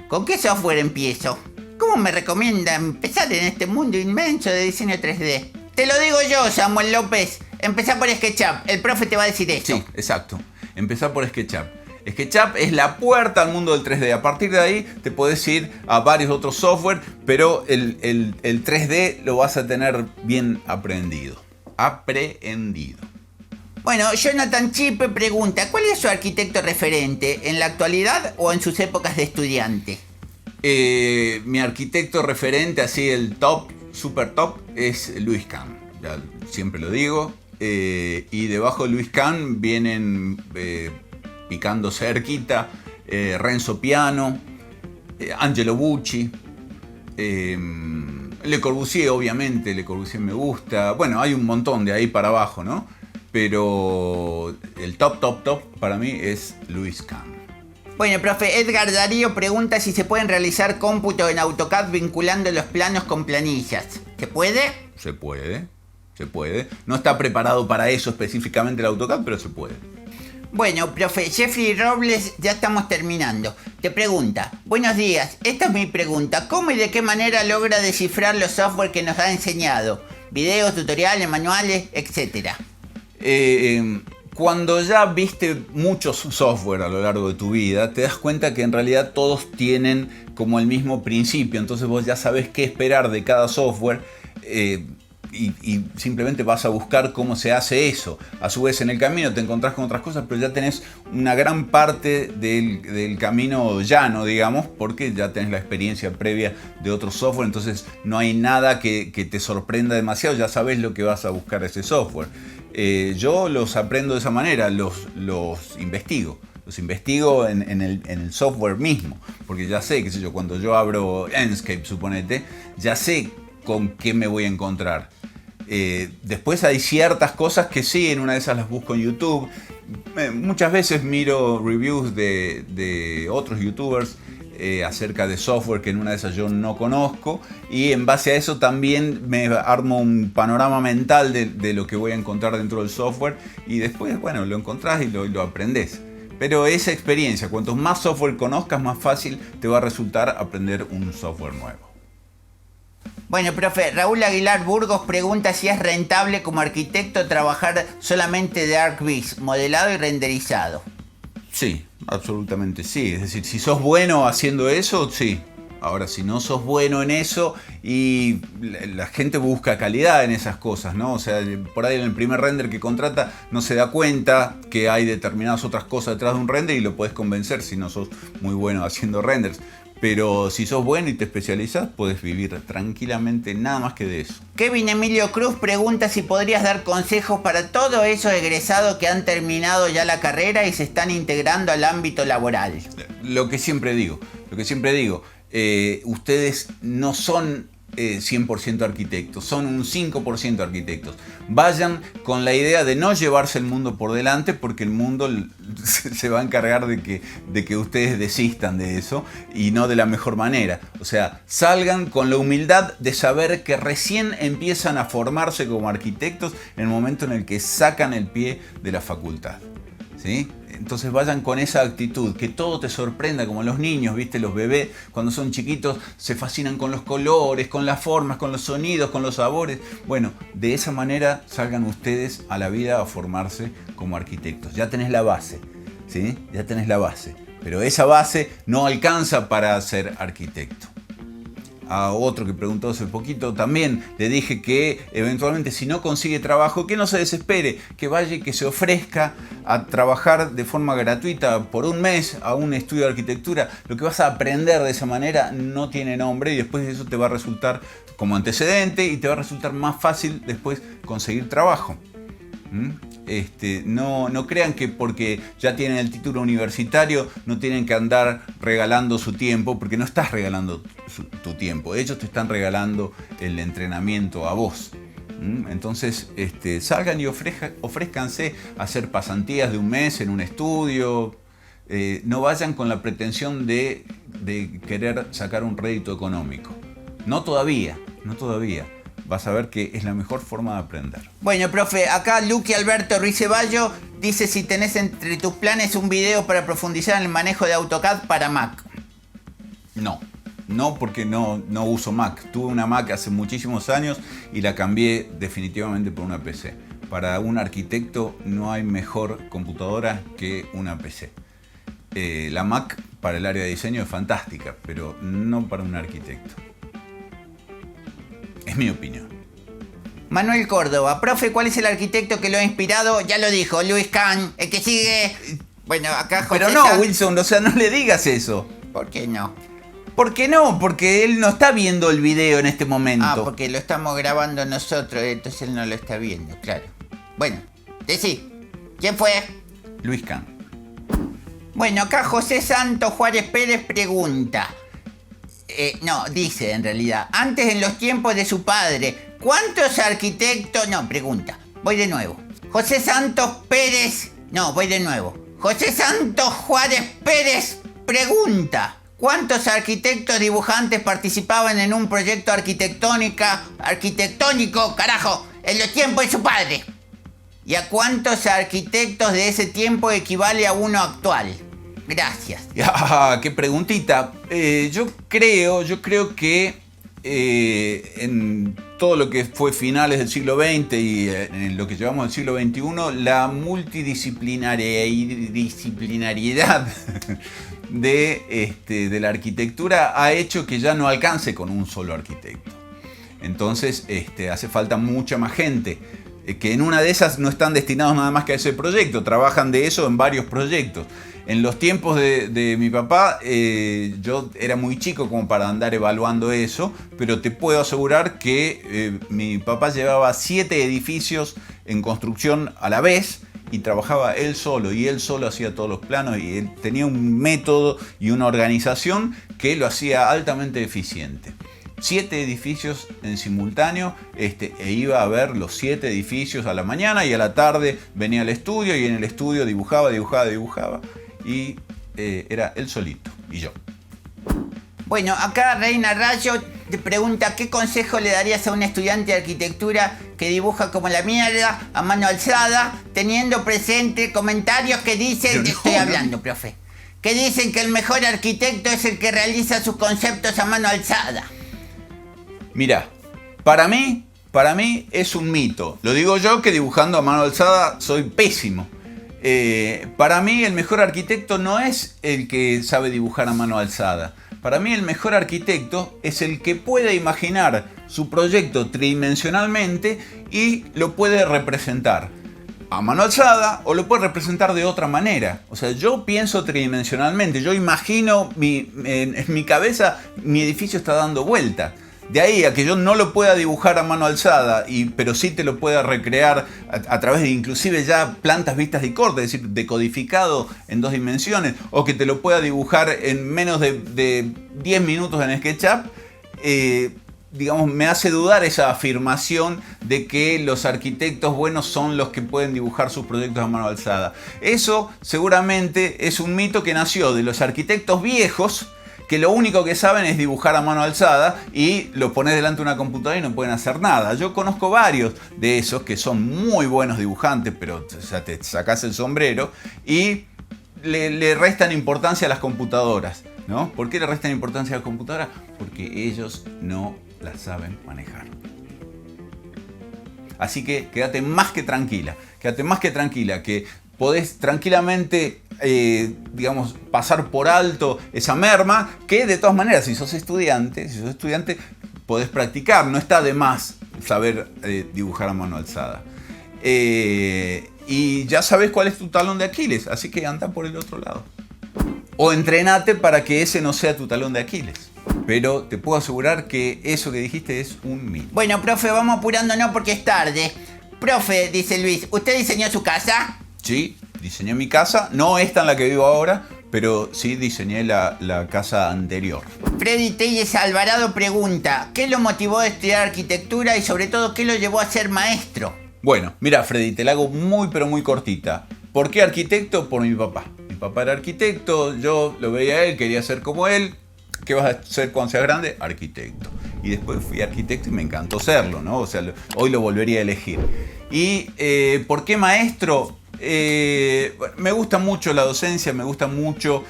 ¿Con qué software empiezo? ¿Cómo me recomienda empezar en este mundo inmenso de diseño 3D? Te lo digo yo, Samuel López. Empezá por SketchUp. El profe te va a decir eso. Sí, exacto. Empezá por SketchUp. SketchUp es la puerta al mundo del 3D. A partir de ahí te podés ir a varios otros software, pero el 3D lo vas a tener bien aprehendido. Bueno, Jonathan Chipe pregunta, ¿cuál es su arquitecto referente? ¿En la actualidad o en sus épocas de estudiante? Mi arquitecto referente, así el top, super top, es Louis Kahn. Ya siempre lo digo. Y debajo de Louis Kahn vienen... picando cerquita, Renzo Piano, Angelo Bucci, Le Corbusier, obviamente, Le Corbusier me gusta. Bueno, hay un montón de ahí para abajo, ¿no? Pero el top para mí es Louis Kahn. Bueno, profe, Edgar Darío pregunta si se pueden realizar cómputos en AutoCAD vinculando los planos con planillas. ¿Se puede? Se puede. No está preparado para eso específicamente el AutoCAD, pero se puede. Bueno, profe, Jeffrey Robles, ya estamos terminando. Te pregunta, buenos días, esta es mi pregunta. ¿Cómo y de qué manera logra descifrar los software que nos ha enseñado? Videos, tutoriales, manuales, etcétera. Cuando ya viste muchos software a lo largo de tu vida, te das cuenta que en realidad todos tienen como el mismo principio. Entonces vos ya sabés qué esperar de cada software. Y simplemente vas a buscar cómo se hace eso. A su vez en el camino te encontrás con otras cosas, pero ya tenés una gran parte del camino llano, digamos, porque ya tenés la experiencia previa de otro software, entonces no hay nada que te sorprenda demasiado, ya sabés lo que vas a buscar ese software. Yo los aprendo de esa manera, los investigo. Los investigo en el software mismo, porque ya sé, qué sé yo, cuando yo abro Enscape, suponete, ya sé con qué me voy a encontrar. Después hay ciertas cosas que sí, en una de esas las busco en YouTube. Muchas veces miro reviews de otros youtubers acerca de software que en una de esas yo no conozco, y en base a eso también me armo un panorama mental de lo que voy a encontrar dentro del software, y después, bueno, lo encontrás y lo aprendés. Pero esa experiencia, cuanto más software conozcas, más fácil te va a resultar aprender un software nuevo. Bueno, profe, Raúl Aguilar Burgos pregunta si es rentable como arquitecto trabajar solamente de ArcGIS, modelado y renderizado. Sí, absolutamente sí. Es decir, si sos bueno haciendo eso, sí. Ahora, si no sos bueno en eso, y la gente busca calidad en esas cosas, ¿no? O sea, por ahí en el primer render que contrata no se da cuenta que hay determinadas otras cosas detrás de un render y lo podés convencer si no sos muy bueno haciendo renders. Pero si sos bueno y te especializás, podés vivir tranquilamente nada más que de eso. Kevin Emilio Cruz pregunta si podrías dar consejos para todos esos egresados que han terminado ya la carrera y se están integrando al ámbito laboral. Lo que siempre digo, ustedes no son 100% arquitectos, son un 5% arquitectos. Vayan con la idea de no llevarse el mundo por delante, porque el mundo se va a encargar de que ustedes desistan de eso, y no de la mejor manera. O sea, salgan con la humildad de saber que recién empiezan a formarse como arquitectos en el momento en el que sacan el pie de la facultad, ¿sí? Entonces vayan con esa actitud, que todo te sorprenda, como los niños, ¿viste? Los bebés cuando son chiquitos se fascinan con los colores, con las formas, con los sonidos, con los sabores. Bueno, de esa manera salgan ustedes a la vida a formarse como arquitectos. Ya tenés la base, ¿sí? Ya tenés la base, pero esa base no alcanza para ser arquitecto. A otro que preguntó hace poquito también le dije que eventualmente, si no consigue trabajo, que no se desespere, que vaya y que se ofrezca a trabajar de forma gratuita por un mes a un estudio de arquitectura. Lo que vas a aprender de esa manera no tiene nombre, y después eso te va a resultar como antecedente y te va a resultar más fácil después conseguir trabajo. No crean que porque ya tienen el título universitario no tienen que andar regalando su tiempo, porque no estás regalando tu tiempo, ellos te están regalando el entrenamiento a vos. Entonces salgan y ofrézcanse a hacer pasantías de un mes en un estudio. No vayan con la pretensión de querer sacar un rédito económico. No todavía. Vas a ver que es la mejor forma de aprender. Bueno, profe, acá Luque Alberto Ruiz Ceballo dice si tenés entre tus planes un video para profundizar en el manejo de AutoCAD para Mac. No, porque no uso Mac. Tuve una Mac hace muchísimos años y la cambié definitivamente por una PC. Para un arquitecto no hay mejor computadora que una PC. La Mac para el área de diseño es fantástica, pero no para un arquitecto. Es mi opinión. Manuel Córdoba, profe, ¿cuál es el arquitecto que lo ha inspirado? Ya lo dijo, Luis Kahn. El que sigue... Bueno, acá José Pero no, Wilson, o sea, no le digas eso. ¿Por qué no? ¿Por qué no? Porque él no está viendo el video en este momento. Ah, porque lo estamos grabando nosotros, entonces él no lo está viendo, claro. Bueno, decí, ¿quién fue? Luis Kahn. Bueno, acá José Santos Juárez Pérez pregunta... dice en realidad, antes en los tiempos de su padre, ¿cuántos arquitectos? No, pregunta, voy de nuevo. José Santos Juárez Pérez pregunta, ¿cuántos arquitectos dibujantes participaban en un proyecto arquitectónico, en los tiempos de su padre? ¿Y a cuántos arquitectos de ese tiempo equivale a uno actual? Gracias. ¡Qué preguntita! Yo creo que en todo lo que fue finales del siglo XX y en lo que llevamos del siglo XXI, la multidisciplinariedad de la arquitectura ha hecho que ya no alcance con un solo arquitecto. Entonces hace falta mucha más gente, que en una de esas no están destinados nada más que a ese proyecto, trabajan de eso en varios proyectos. En los tiempos de mi papá, yo era muy chico como para andar evaluando eso, pero te puedo asegurar que mi papá llevaba 7 edificios en construcción a la vez y trabajaba él solo, y él solo hacía todos los planos, y él tenía un método y una organización que lo hacía altamente eficiente. 7 edificios en simultáneo, e iba a ver los 7 edificios a la mañana, y a la tarde venía al estudio, y en el estudio dibujaba, y era él solito y yo. Bueno, acá Reina Rayo te pregunta ¿qué consejo le darías a un estudiante de arquitectura que dibuja como la mierda, a mano alzada, teniendo presente comentarios que dicen... profe. Que dicen que el mejor arquitecto es el que realiza sus conceptos a mano alzada. Mira, para mí es un mito. Lo digo yo, que dibujando a mano alzada soy pésimo. Para mí el mejor arquitecto no es el que sabe dibujar a mano alzada. Para mí el mejor arquitecto es el que puede imaginar su proyecto tridimensionalmente y lo puede representar a mano alzada o lo puede representar de otra manera. O sea, yo pienso tridimensionalmente, yo imagino, en mi cabeza mi edificio está dando vuelta. De ahí a que yo no lo pueda dibujar a mano alzada, pero sí te lo pueda recrear a través de inclusive ya plantas vistas de corte, es decir, decodificado en 2 dimensiones, o que te lo pueda dibujar en menos de 10 minutos en SketchUp, digamos, me hace dudar esa afirmación de que los arquitectos buenos son los que pueden dibujar sus proyectos a mano alzada. Eso seguramente es un mito que nació de los arquitectos viejos, que lo único que saben es dibujar a mano alzada y lo pones delante de una computadora y no pueden hacer nada. Yo conozco varios de esos que son muy buenos dibujantes, pero ya te sacás el sombrero y le restan importancia a las computadoras, ¿no? ¿Por qué le restan importancia a las computadoras? Porque ellos no las saben manejar. Así que quédate más que tranquila, que podés tranquilamente, digamos, pasar por alto esa merma, que de todas maneras, si sos estudiante, podés practicar, no está de más saber dibujar a mano alzada. Y ya sabés cuál es tu talón de Aquiles, así que anda por el otro lado. O entrenate para que ese no sea tu talón de Aquiles. Pero te puedo asegurar que eso que dijiste es un mito. Bueno, profe, vamos apurándonos porque es tarde. Profe, dice Luis, ¿usted diseñó su casa? Sí, diseñé mi casa, no esta en la que vivo ahora, pero sí diseñé la casa anterior. Freddy Telles Alvarado pregunta, ¿qué lo motivó a estudiar arquitectura y sobre todo qué lo llevó a ser maestro? Bueno, mira Freddy, te la hago muy pero muy cortita. ¿Por qué arquitecto? Por mi papá. Mi papá era arquitecto, yo lo veía a él, quería ser como él. ¿Qué vas a ser cuando seas grande? Arquitecto. Y después fui arquitecto y me encantó serlo, ¿no? O sea, hoy lo volvería a elegir. ¿Y por qué maestro? Me gusta mucho la docencia, me gusta mucho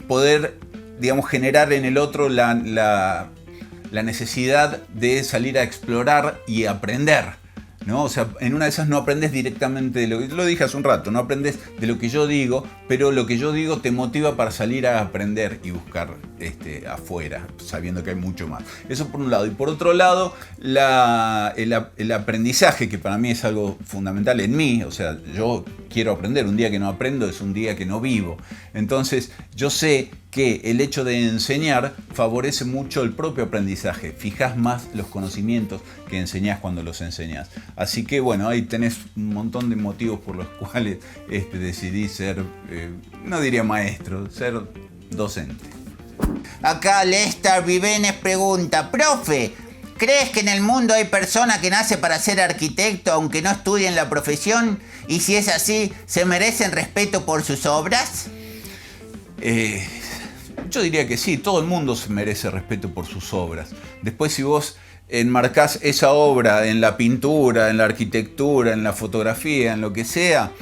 poder, digamos, generar en el otro la necesidad de salir a explorar y aprender, ¿no? O sea, en una de esas no aprendes directamente de lo dije hace un rato, no aprendes de lo que yo digo, pero lo que yo digo te motiva para salir a aprender y buscar afuera, sabiendo que hay mucho más. Eso por un lado. Y por otro lado, el aprendizaje, que para mí es algo fundamental en mí, o sea, yo quiero aprender. Un día que no aprendo es un día que no vivo. Entonces, yo sé que el hecho de enseñar favorece mucho el propio aprendizaje. Fijás más los conocimientos que enseñás cuando los enseñás. Así que bueno, ahí tenés un montón de motivos por los cuales decidí ser, no diría maestro, ser docente. Acá Lester Vivenes pregunta, profe, ¿crees que en el mundo hay personas que nacen para ser arquitecto aunque no estudien la profesión? Y si es así, ¿se merecen respeto por sus obras? Yo diría que sí, todo el mundo se merece respeto por sus obras. Después, si vos enmarcás esa obra en la pintura, en la arquitectura, en la fotografía, en lo que sea,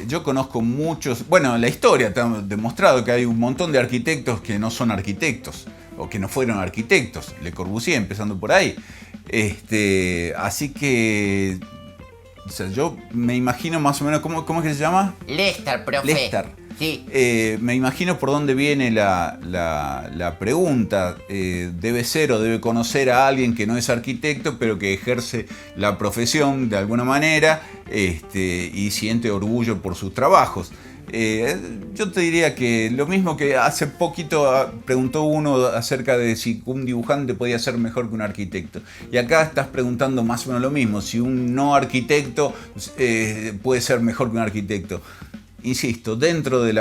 yo conozco muchos, bueno, en la historia te han demostrado que hay un montón de arquitectos que no son arquitectos o que no fueron arquitectos. Le Corbusier, empezando por ahí. Así que, o sea, yo me imagino más o menos, ¿cómo es que se llama? Lester, profe. Lester. Sí. Me imagino por dónde viene la pregunta. Debe ser o debe conocer a alguien que no es arquitecto, pero que ejerce la profesión de alguna manera y siente orgullo por sus trabajos. Yo te diría que lo mismo que hace poquito preguntó uno acerca de si un dibujante podía ser mejor que un arquitecto. Y acá estás preguntando más o menos lo mismo, si un no arquitecto puede ser mejor que un arquitecto. Insisto, dentro de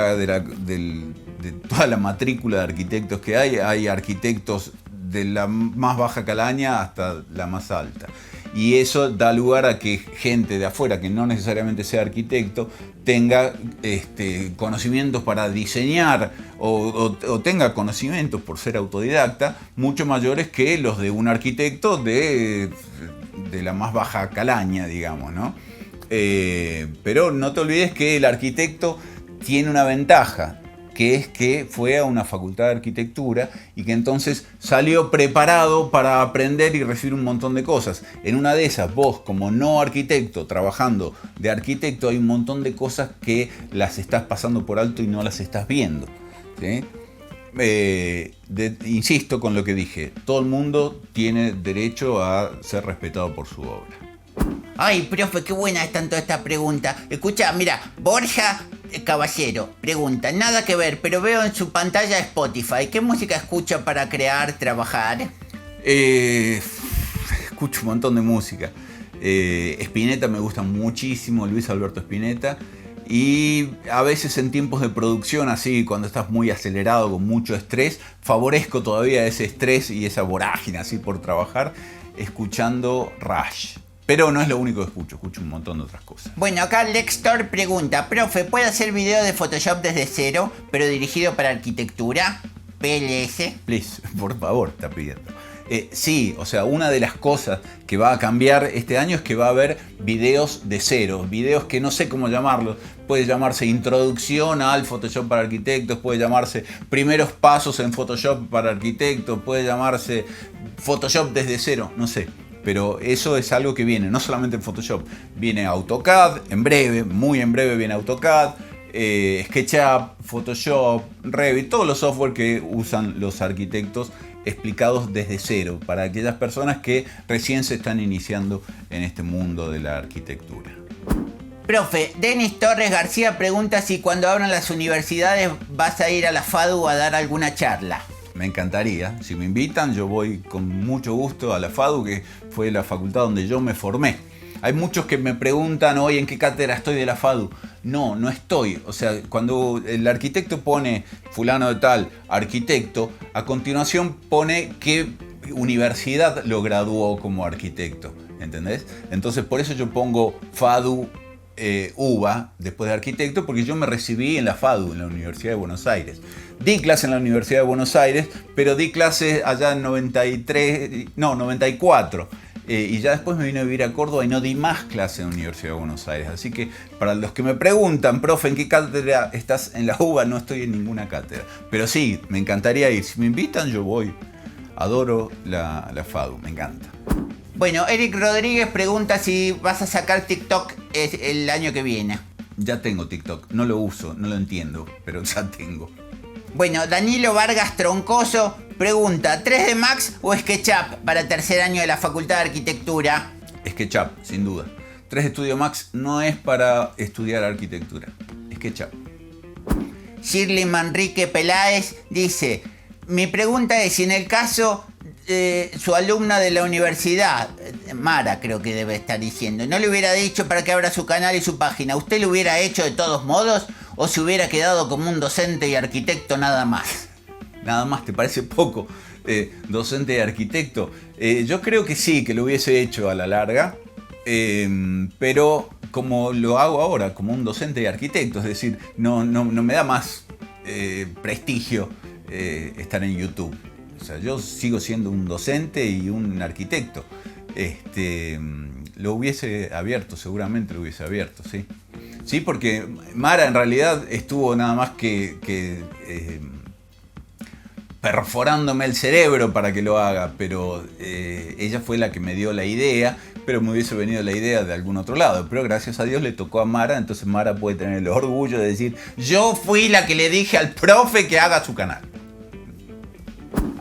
toda la matrícula de arquitectos que hay arquitectos de la más baja calaña hasta la más alta. Y eso da lugar a que gente de afuera, que no necesariamente sea arquitecto, tenga conocimientos para diseñar o tenga conocimientos por ser autodidacta mucho mayores que los de un arquitecto de la más baja calaña, digamos, ¿no? Pero no te olvides que el arquitecto tiene una ventaja, que es que fue a una facultad de arquitectura y que entonces salió preparado para aprender y recibir un montón de cosas. En una de esas, vos como no arquitecto, trabajando de arquitecto, hay un montón de cosas que las estás pasando por alto y no las estás viendo. ¿sí? Insisto con lo que dije, todo el mundo tiene derecho a ser respetado por su obra. Ay, profe, qué buena están todas estas preguntas. Escucha, mira, Borja Caballero pregunta, nada que ver, pero veo en su pantalla Spotify. ¿Qué música escucha para crear, trabajar? Escucho un montón de música. Spinetta me gusta muchísimo, Luis Alberto Spinetta. Y a veces en tiempos de producción, así, cuando estás muy acelerado, con mucho estrés, favorezco todavía ese estrés y esa vorágine así por trabajar, escuchando Rush. Pero no es lo único que escucho un montón de otras cosas. Bueno, acá Lextor pregunta, profe, ¿puede hacer video de Photoshop desde cero, pero dirigido para arquitectura? PLS. Please, por favor, está pidiendo. Sí, o sea, una de las cosas que va a cambiar este año es que va a haber videos de cero, videos que no sé cómo llamarlos. Puede llamarse introducción al Photoshop para arquitectos, puede llamarse primeros pasos en Photoshop para arquitectos, puede llamarse Photoshop desde cero, no sé. Pero eso es algo que viene, no solamente en Photoshop, viene AutoCAD, en breve, muy en breve viene AutoCAD, SketchUp, Photoshop, Revit, todos los software que usan los arquitectos explicados desde cero, para aquellas personas que recién se están iniciando en este mundo de la arquitectura. Profe, Denis Torres García pregunta si cuando abran las universidades vas a ir a la FADU a dar alguna charla. Me encantaría, si me invitan yo voy con mucho gusto a la FADU, que fue la facultad donde yo me formé. Hay muchos que me preguntan hoy en qué cátedra estoy de la FADU. No, no estoy. O sea, cuando el arquitecto pone fulano de tal, arquitecto, a continuación pone qué universidad lo graduó como arquitecto. ¿Entendés? Entonces por eso yo pongo FADU UBA después de arquitecto, porque yo me recibí en la FADU, en la Universidad de Buenos Aires. Di clase en la Universidad de Buenos Aires, pero di clase allá en 94. Y ya después me vine a vivir a Córdoba y no di más clase en la Universidad de Buenos Aires. Así que para los que me preguntan, profe, ¿en qué cátedra estás en la UBA? No estoy en ninguna cátedra. Pero sí, me encantaría ir. Si me invitan, yo voy. Adoro la FADU, me encanta. Bueno, Eric Rodríguez pregunta si vas a sacar TikTok el año que viene. Ya tengo TikTok, no lo uso, no lo entiendo, pero ya tengo. Bueno, Danilo Vargas Troncoso pregunta, ¿3D Max o SketchUp para tercer año de la Facultad de Arquitectura? SketchUp, sin duda. 3 Studio Max no es para estudiar arquitectura. SketchUp. Shirley Manrique Peláez dice, mi pregunta es si en el caso su alumna de la universidad, Mara creo que debe estar diciendo, no le hubiera dicho para que abra su canal y su página, ¿usted lo hubiera hecho de todos modos o se hubiera quedado como un docente y arquitecto nada más? Nada más, ¿te parece poco? Docente y arquitecto. Yo creo que sí, que lo hubiese hecho a la larga, pero como lo hago ahora, como un docente y arquitecto, es decir, no me da más prestigio estar en YouTube. O sea, yo sigo siendo un docente y un arquitecto. Lo hubiese abierto, seguramente lo hubiese abierto, sí. Sí, porque Mara en realidad estuvo nada más que perforándome el cerebro para que lo haga, pero ella fue la que me dio la idea, pero me hubiese venido la idea de algún otro lado. Pero gracias a Dios le tocó a Mara, entonces Mara puede tener el orgullo de decir, yo fui la que le dije al profe que haga su canal.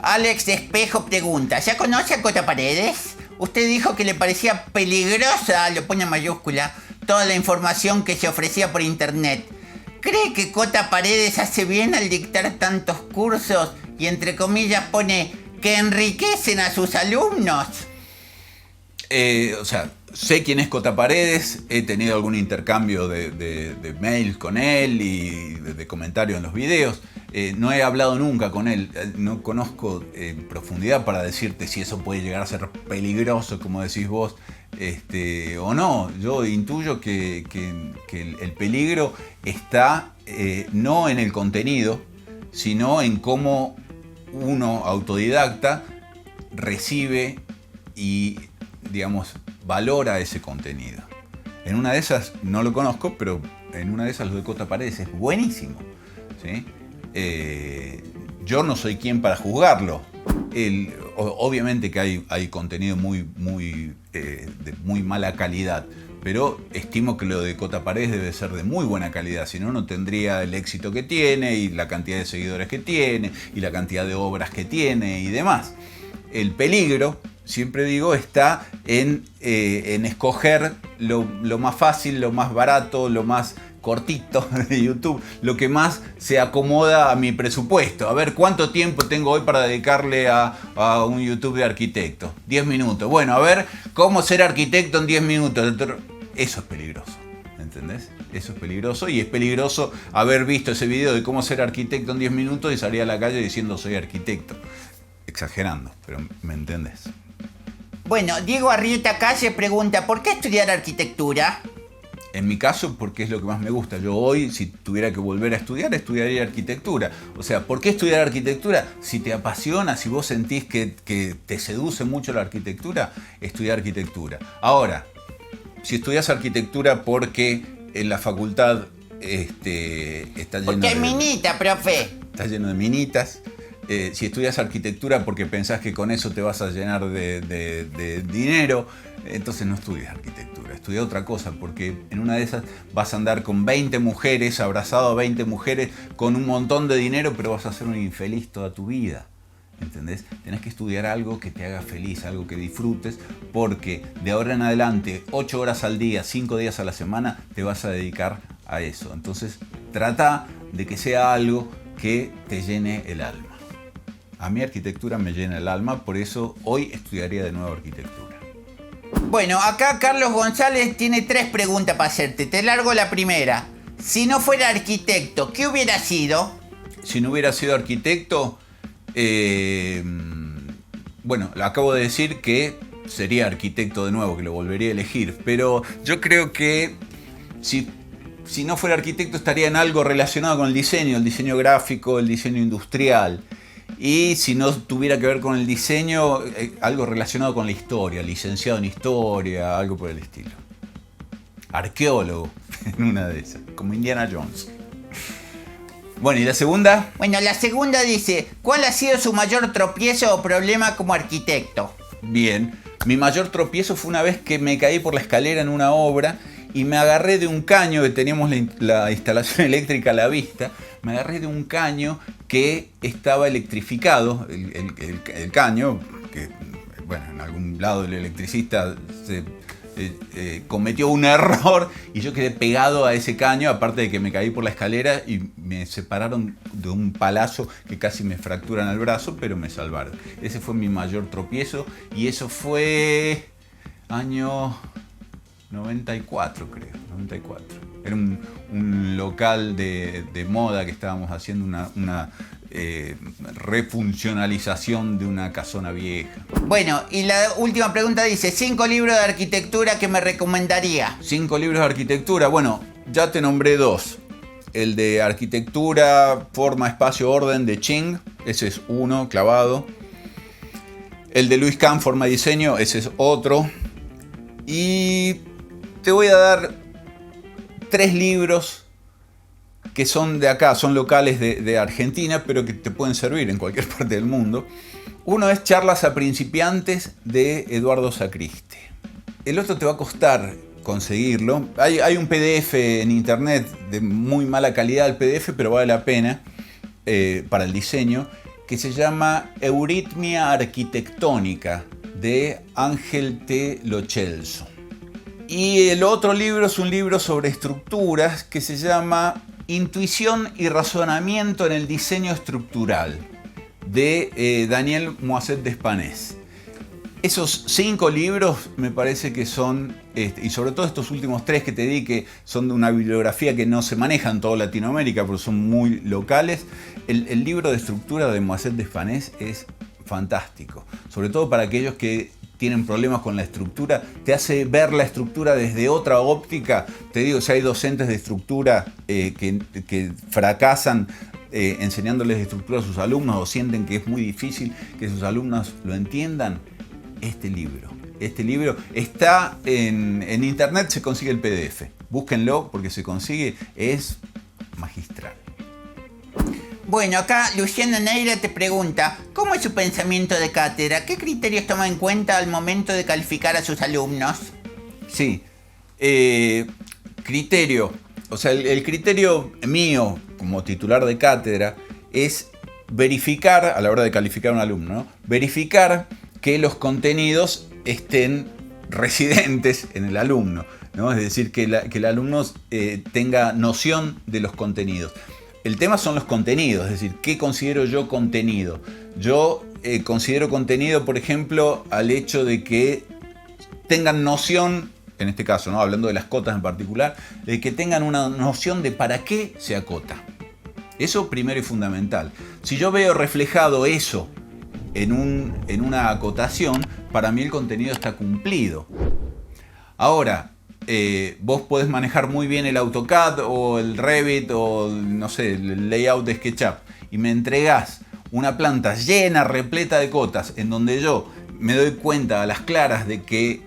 Alex Espejo pregunta, ¿ya conoce a Cota Paredes? Usted dijo que le parecía peligrosa, lo pone en mayúscula, toda la información que se ofrecía por internet. ¿Cree que Cota Paredes hace bien al dictar tantos cursos y entre comillas pone que enriquecen a sus alumnos? O sea, sé quién es Cota Paredes, he tenido algún intercambio de mails con él y de comentarios en los videos. No he hablado nunca con él, no conozco en profundidad para decirte si eso puede llegar a ser peligroso, como decís vos, o no. Yo intuyo que el peligro está no en el contenido, sino en cómo uno autodidacta recibe y, digamos, valora ese contenido. En una de esas, no lo conozco, pero en una de esas lo de Cota Paredes es buenísimo, ¿sí? Yo no soy quien para juzgarlo. Obviamente que hay contenido de muy mala calidad, pero estimo que lo de Cota Paredes debe ser de muy buena calidad, si no, no tendría el éxito que tiene y la cantidad de seguidores que tiene y la cantidad de obras que tiene y demás. El peligro, siempre digo, está en escoger lo más fácil, lo más barato, lo más cortito de YouTube, lo que más se acomoda a mi presupuesto. A ver, ¿cuánto tiempo tengo hoy para dedicarle a un YouTube de arquitecto? 10 minutos. Bueno, a ver, ¿cómo ser arquitecto en 10 minutos? Eso es peligroso, ¿entendés? Eso es peligroso, y es peligroso haber visto ese video de cómo ser arquitecto en 10 minutos y salir a la calle diciendo soy arquitecto. Exagerando, pero ¿me entendés? Bueno, Diego Arrieta Calle pregunta, ¿por qué estudiar arquitectura? En mi caso, porque es lo que más me gusta. Yo hoy, si tuviera que volver a estudiar, estudiaría arquitectura. O sea, ¿por qué estudiar arquitectura? Si te apasiona, si vos sentís que te seduce mucho la arquitectura, estudiar arquitectura. Ahora, si estudias arquitectura porque en la facultad está lleno porque hay minita, profe. Está lleno de minitas. Si estudias arquitectura porque pensás que con eso te vas a llenar de dinero, entonces no estudies arquitectura, estudia otra cosa, porque en una de esas vas a andar con 20 mujeres, abrazado a 20 mujeres, con un montón de dinero, pero vas a ser un infeliz toda tu vida. ¿Entendés? Tenés que estudiar algo que te haga feliz, algo que disfrutes, porque de ahora en adelante, 8 horas al día, 5 días a la semana, te vas a dedicar a eso. Entonces, trata de que sea algo que te llene el alma. A mí arquitectura me llena el alma, por eso hoy estudiaría de nuevo arquitectura. Bueno, acá Carlos González tiene 3 preguntas para hacerte. Te largo la primera. Si no fuera arquitecto, ¿qué hubiera sido? Si no hubiera sido arquitecto, bueno, acabo de decir que sería arquitecto de nuevo, que lo volvería a elegir, pero yo creo que si no fuera arquitecto estaría en algo relacionado con el diseño gráfico, el diseño industrial. Y si no tuviera que ver con el diseño, algo relacionado con la historia, licenciado en historia, algo por el estilo. Arqueólogo, en una de esas, como Indiana Jones. Bueno, ¿y la segunda? Bueno, la segunda dice, ¿cuál ha sido su mayor tropiezo o problema como arquitecto? Bien, mi mayor tropiezo fue una vez que me caí por la escalera en una obra y me agarré de un caño, que teníamos la instalación eléctrica a la vista, me agarré de un caño que estaba electrificado, el caño, que bueno, en algún lado el electricista cometió un error y yo quedé pegado a ese caño, aparte de que me caí por la escalera y me separaron de un palazo que casi me fracturan el brazo, pero me salvaron. Ese fue mi mayor tropiezo y eso fue año 94, creo, 94. Era un local de moda que estábamos haciendo una refuncionalización de una casona vieja. Bueno, y la última pregunta dice, 5 libros de arquitectura que me recomendaría. 5 libros de arquitectura, bueno, ya te nombré 2. El de Arquitectura, Forma, Espacio, Orden de Ching, ese es uno, clavado. El de Luis Kahn, Forma y Diseño, ese es otro. Y te voy a dar 3 libros que son de acá, son locales de Argentina, pero que te pueden servir en cualquier parte del mundo. Uno es Charlas a Principiantes de Eduardo Sacriste. El otro te va a costar conseguirlo. Hay un PDF en internet de muy mala calidad, el PDF, pero vale la pena para el diseño, que se llama Euritmia Arquitectónica de Ángel T. Lo Celso. Y el otro libro es un libro sobre estructuras que se llama Intuición y Razonamiento en el Diseño Estructural de Daniel Moisset Despanés. Esos 5 libros me parece que son, y sobre todo estos últimos 3 que te di, que son de una bibliografía que no se maneja en toda Latinoamérica, pero son muy locales. El libro de estructura de Moisset Despanés es fantástico, sobre todo para aquellos que tienen problemas con la estructura, te hace ver la estructura desde otra óptica. Te digo, si hay docentes de estructura que fracasan enseñándoles de estructura a sus alumnos o sienten que es muy difícil que sus alumnos lo entiendan, este libro está en internet, se consigue el PDF. Búsquenlo porque se consigue, es magistral. Bueno, acá Luciana Neira te pregunta, ¿cómo es su pensamiento de cátedra? ¿Qué criterios toma en cuenta al momento de calificar a sus alumnos? Sí, criterio. O sea, el criterio mío como titular de cátedra es verificar, a la hora de calificar a un alumno, ¿no? Verificar que los contenidos estén residentes en el alumno, ¿no? Es decir, que el alumno tenga noción de los contenidos. El tema son los contenidos, es decir, ¿qué considero yo contenido? Yo considero contenido, por ejemplo, al hecho de que tengan noción, en este caso, ¿no? Hablando de las cotas en particular, de que tengan una noción de para qué se acota. Eso primero y fundamental. Si yo veo reflejado eso en una acotación, para mí el contenido está cumplido. Ahora, vos podés manejar muy bien el AutoCAD o el Revit o, no sé, el layout de SketchUp y me entregás una planta llena, repleta de cotas, en donde yo me doy cuenta a las claras de que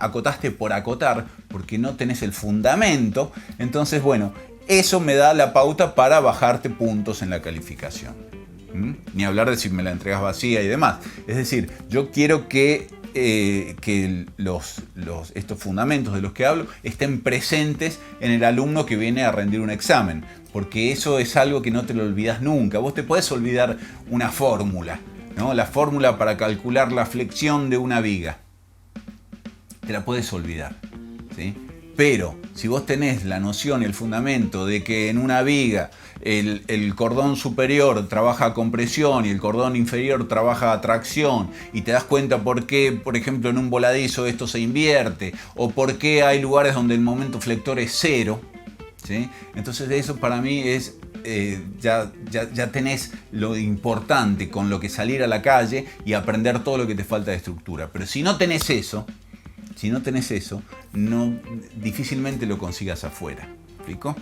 acotaste por acotar, porque no tenés el fundamento. Entonces, bueno, eso me da la pauta para bajarte puntos en la calificación. Ni hablar de si me la entregas vacía y demás. Es decir, yo quiero que estos fundamentos de los que hablo estén presentes en el alumno que viene a rendir un examen, porque eso es algo que no te lo olvidas nunca. Vos te podés olvidar una fórmula, ¿no? La fórmula para calcular la flexión de una viga. Te la podés olvidar, ¿sí? Pero si vos tenés la noción y el fundamento de que en una viga el cordón superior trabaja a compresión y el cordón inferior trabaja a tracción, y te das cuenta por qué, por ejemplo, en un voladizo esto se invierte, o por qué hay lugares donde el momento flector es cero, ¿sí? Entonces eso para mí es, ya tenés lo importante con lo que salir a la calle y aprender todo lo que te falta de estructura. Pero si no tenés eso, difícilmente lo consigas afuera. ¿Explico?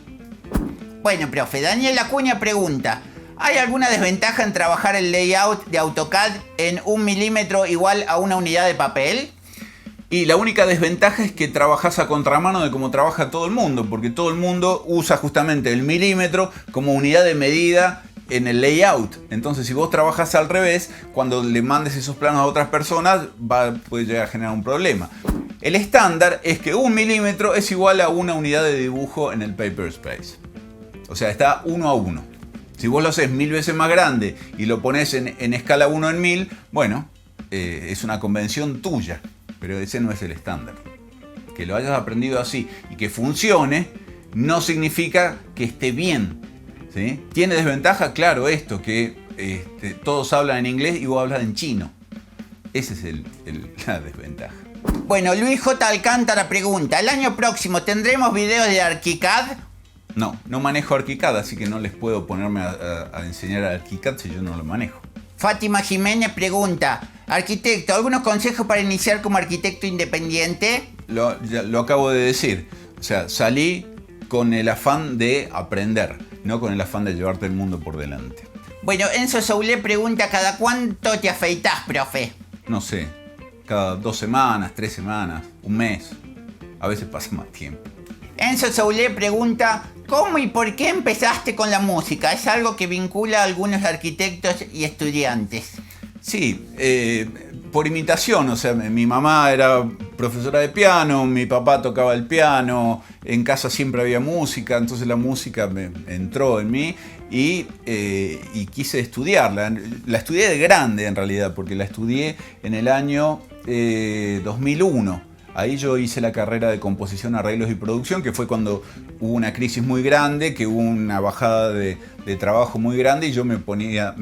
Bueno, profe, Daniel Acuña pregunta, ¿hay alguna desventaja en trabajar el layout de AutoCAD en 1 milímetro igual a una unidad de papel? Y la única desventaja es que trabajás a contramano de cómo trabaja todo el mundo, porque todo el mundo usa justamente el milímetro como unidad de medida en el layout. Entonces, si vos trabajás al revés, cuando le mandes esos planos a otras personas, puede llegar a generar un problema. El estándar es que 1 milímetro es igual a una unidad de dibujo en el paper space. O sea, está 1 a 1. Si vos lo haces 1000 veces más grande y lo pones en escala 1 en 1000, bueno, es una convención tuya, pero ese no es el estándar. Que lo hayas aprendido así y que funcione no significa que esté bien, ¿sí? ¿Tiene desventaja? Claro, esto, que todos hablan en inglés y vos hablas en chino. Esa es la desventaja. Bueno, Luis J. Alcántara pregunta, ¿el año próximo tendremos videos de ArchiCAD? No manejo ArchiCAD, así que no les puedo ponerme a enseñar ArchiCAD si yo no lo manejo. Fátima Jiménez pregunta, arquitecto, ¿algunos consejos para iniciar como arquitecto independiente? Lo acabo de decir. O sea, salí con el afán de aprender, no con el afán de llevarte el mundo por delante. Bueno, Enzo Soulé pregunta, ¿cada cuánto te afeitás, profe? No sé, cada 2 semanas, 3 semanas, un mes. A veces pasa más tiempo. Enzo Soulé pregunta, ¿cómo y por qué empezaste con la música? Es algo que vincula a algunos arquitectos y estudiantes. Sí, por imitación. O sea, mi mamá era profesora de piano, mi papá tocaba el piano, en casa siempre había música, entonces la música me entró en mí y quise estudiarla. La estudié de grande en realidad, porque la estudié en el año 2001. Ahí yo hice la carrera de composición, arreglos y producción, que fue cuando hubo una crisis muy grande, que hubo una bajada de trabajo muy grande y yo me podía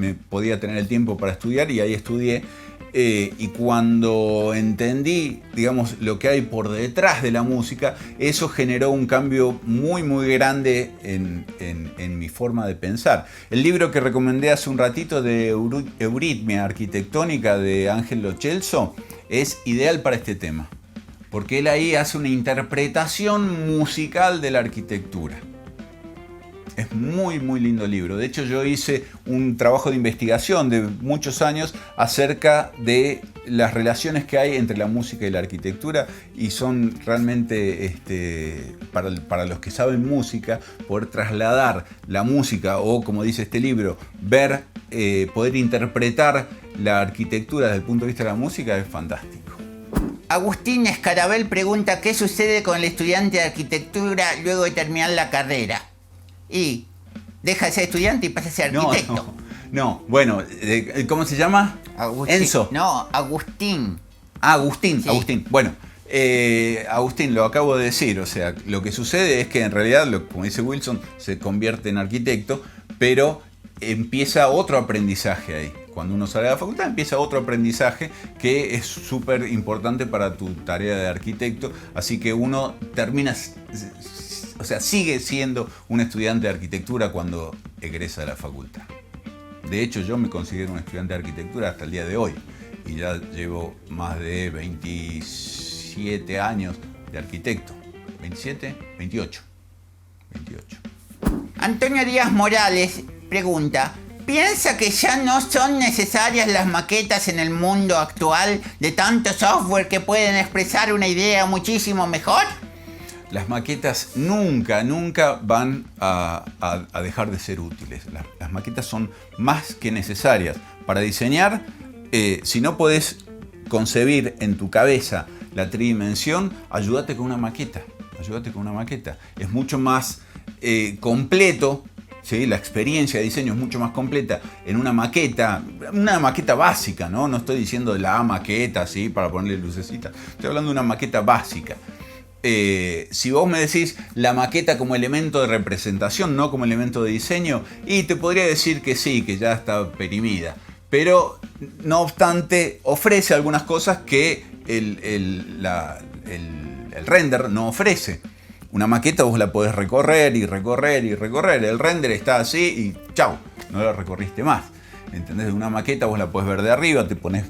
tener el tiempo para estudiar, y ahí estudié. Y cuando entendí, digamos, lo que hay por detrás de la música, eso generó un cambio muy muy grande en mi forma de pensar. El libro que recomendé hace un ratito de Euritmia Arquitectónica de Ángel Lo Celso es ideal para este tema, porque él ahí hace una interpretación musical de la arquitectura. Es muy muy lindo libro. De hecho, yo hice un trabajo de investigación de muchos años acerca de las relaciones que hay entre la música y la arquitectura, y son realmente, para los que saben música, poder trasladar la música o, como dice este libro, poder interpretar la arquitectura desde el punto de vista de la música es fantástico. Agustín Escarabel pregunta qué sucede con el estudiante de arquitectura luego de terminar la carrera. Y deja de ser estudiante y pasa a ser arquitecto. No. Bueno, ¿cómo se llama? Agustín. Enzo. No, Agustín. Agustín, Sí. Agustín. Bueno, Agustín, lo acabo de decir. O sea, lo que sucede es que en realidad, como dice Wilson, se convierte en arquitecto, pero empieza otro aprendizaje ahí. Cuando uno sale de la facultad empieza otro aprendizaje que es súper importante para tu tarea de arquitecto. Así que uno termina, o sea, sigue siendo un estudiante de arquitectura cuando egresa de la facultad. De hecho, yo me considero un estudiante de arquitectura hasta el día de hoy. Y ya llevo más de 27 años de arquitecto. ¿27? 28. Antonio Díaz Morales pregunta, ¿piensa que ya no son necesarias las maquetas en el mundo actual de tanto software que pueden expresar una idea muchísimo mejor? Las maquetas nunca van a dejar de ser útiles. Las maquetas son más que necesarias para diseñar. Si no podés concebir en tu cabeza la tridimensión, ayúdate con una maqueta. Es mucho más completo, ¿sí? La experiencia de diseño es mucho más completa en una maqueta básica, ¿no? No estoy diciendo de la maqueta, ¿sí? Para ponerle lucecitas. Estoy hablando de una maqueta básica. Si vos me decís la maqueta como elemento de representación, no como elemento de diseño, y te podría decir que sí, que ya está perimida. Pero, no obstante, ofrece algunas cosas que el render no ofrece. Una maqueta vos la podés recorrer y recorrer y recorrer. El render está así y chau, no la recorriste más. ¿Entendés? Una maqueta vos la podés ver de arriba, te poner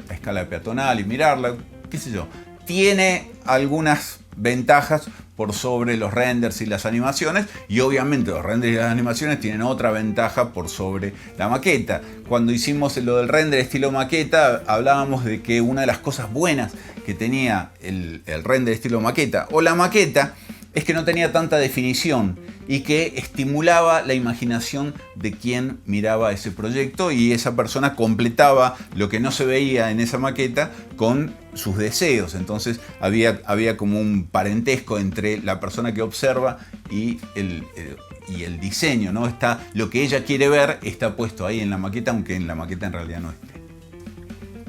a escala peatonal y mirarla, qué sé yo. Tiene algunas ventajas por sobre los renders y las animaciones, y obviamente los renders y las animaciones tienen otra ventaja por sobre la maqueta. Cuando hicimos lo del render estilo maqueta, hablábamos de que una de las cosas buenas que tenía el render estilo maqueta o la maqueta es que no tenía tanta definición y que estimulaba la imaginación de quien miraba ese proyecto, y esa persona completaba lo que no se veía en esa maqueta con sus deseos. Entonces había como un parentesco entre la persona que observa y el diseño, ¿no? Lo que ella quiere ver está puesto ahí en la maqueta, aunque en la maqueta en realidad no esté.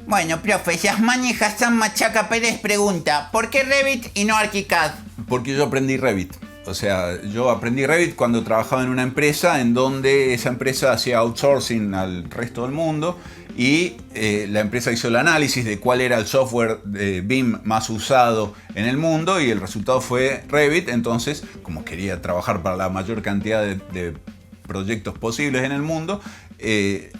Bueno, profe, Yasmani Hassan Machaca Pérez pregunta, ¿por qué Revit y no ArchiCAD? Porque yo aprendí Revit. O sea, yo aprendí Revit cuando trabajaba en una empresa en donde esa empresa hacía outsourcing al resto del mundo, y la empresa hizo el análisis de cuál era el software de BIM más usado en el mundo, y el resultado fue Revit. Entonces, como quería trabajar para la mayor cantidad de proyectos posibles en el mundo,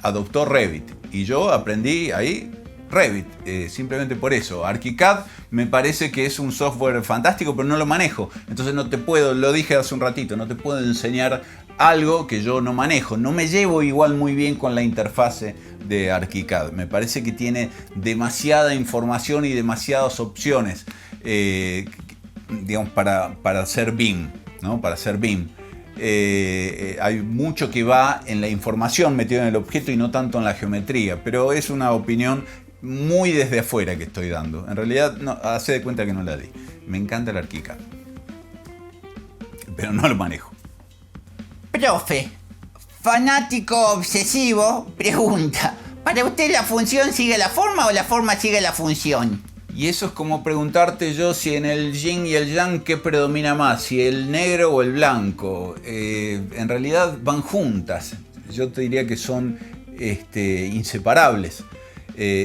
adoptó Revit. Y yo aprendí ahí Revit, simplemente por eso. ArchiCAD me parece que es un software fantástico, pero no lo manejo. Entonces no te puedo, lo dije hace un ratito, no te puedo enseñar algo que yo no manejo. No me llevo igual muy bien con la interfase de ArchiCAD. Me parece que tiene demasiada información y demasiadas opciones, digamos, para hacer BIM, ¿no? Para hacer BIM. Hay mucho que va en la información metida en el objeto y no tanto en la geometría, pero es una opinión muy desde afuera que estoy dando. En realidad, no, hace de cuenta que no la di. Me encanta el ArchiCAD, pero no lo manejo. Profe, fanático obsesivo pregunta, ¿para usted la función sigue la forma o la forma sigue la función? Y eso es como preguntarte yo si en el yin y el yang qué predomina más, si el negro o el blanco. En realidad van juntas. Yo te diría que son inseparables.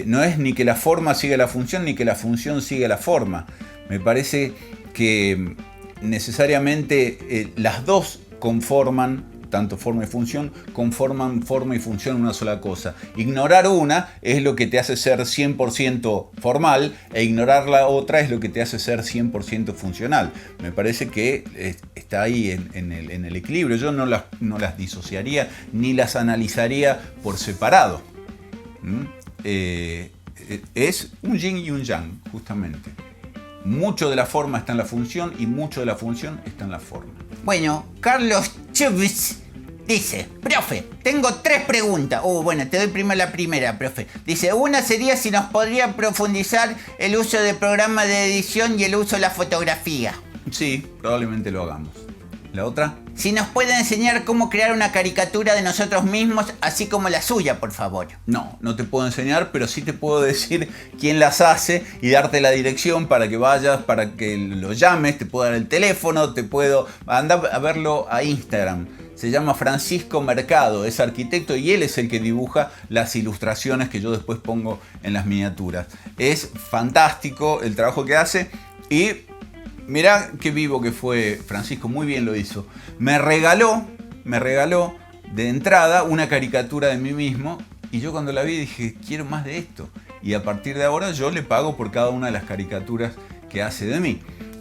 No es ni que la forma siga la función ni que la función siga la forma. Me parece que necesariamente las dos conforman, tanto forma y función, conforman forma y función en una sola cosa. Ignorar una es lo que te hace ser 100% formal, e ignorar la otra es lo que te hace ser 100% funcional. Me parece que está ahí en el equilibrio. Yo no las disociaría ni las analizaría por separado. es un yin y un yang, justamente. Mucho de la forma está en la función y mucho de la función está en la forma. Bueno, Carlos Chubs dice, profe, tengo 3 preguntas. Bueno, te doy primero la primera, profe. Dice, una sería si nos podría profundizar el uso de programas de edición y el uso de la fotografía. Sí, probablemente lo hagamos. ¿La otra? Si nos puede enseñar cómo crear una caricatura de nosotros mismos, así como la suya, por favor. No te puedo enseñar, pero sí te puedo decir quién las hace y darte la dirección para que vayas, para que lo llames, te puedo dar el teléfono, te puedo... Anda a verlo a Instagram. Se llama Francisco Mercado, es arquitecto y él es el que dibuja las ilustraciones que yo después pongo en las miniaturas. Es fantástico el trabajo que hace y... Mirá qué vivo que fue Francisco, muy bien lo hizo. Me regaló de entrada una caricatura de mí mismo y yo cuando la vi dije, quiero más de esto. Y a partir de ahora yo le pago por cada una de las caricaturas que hace de mí.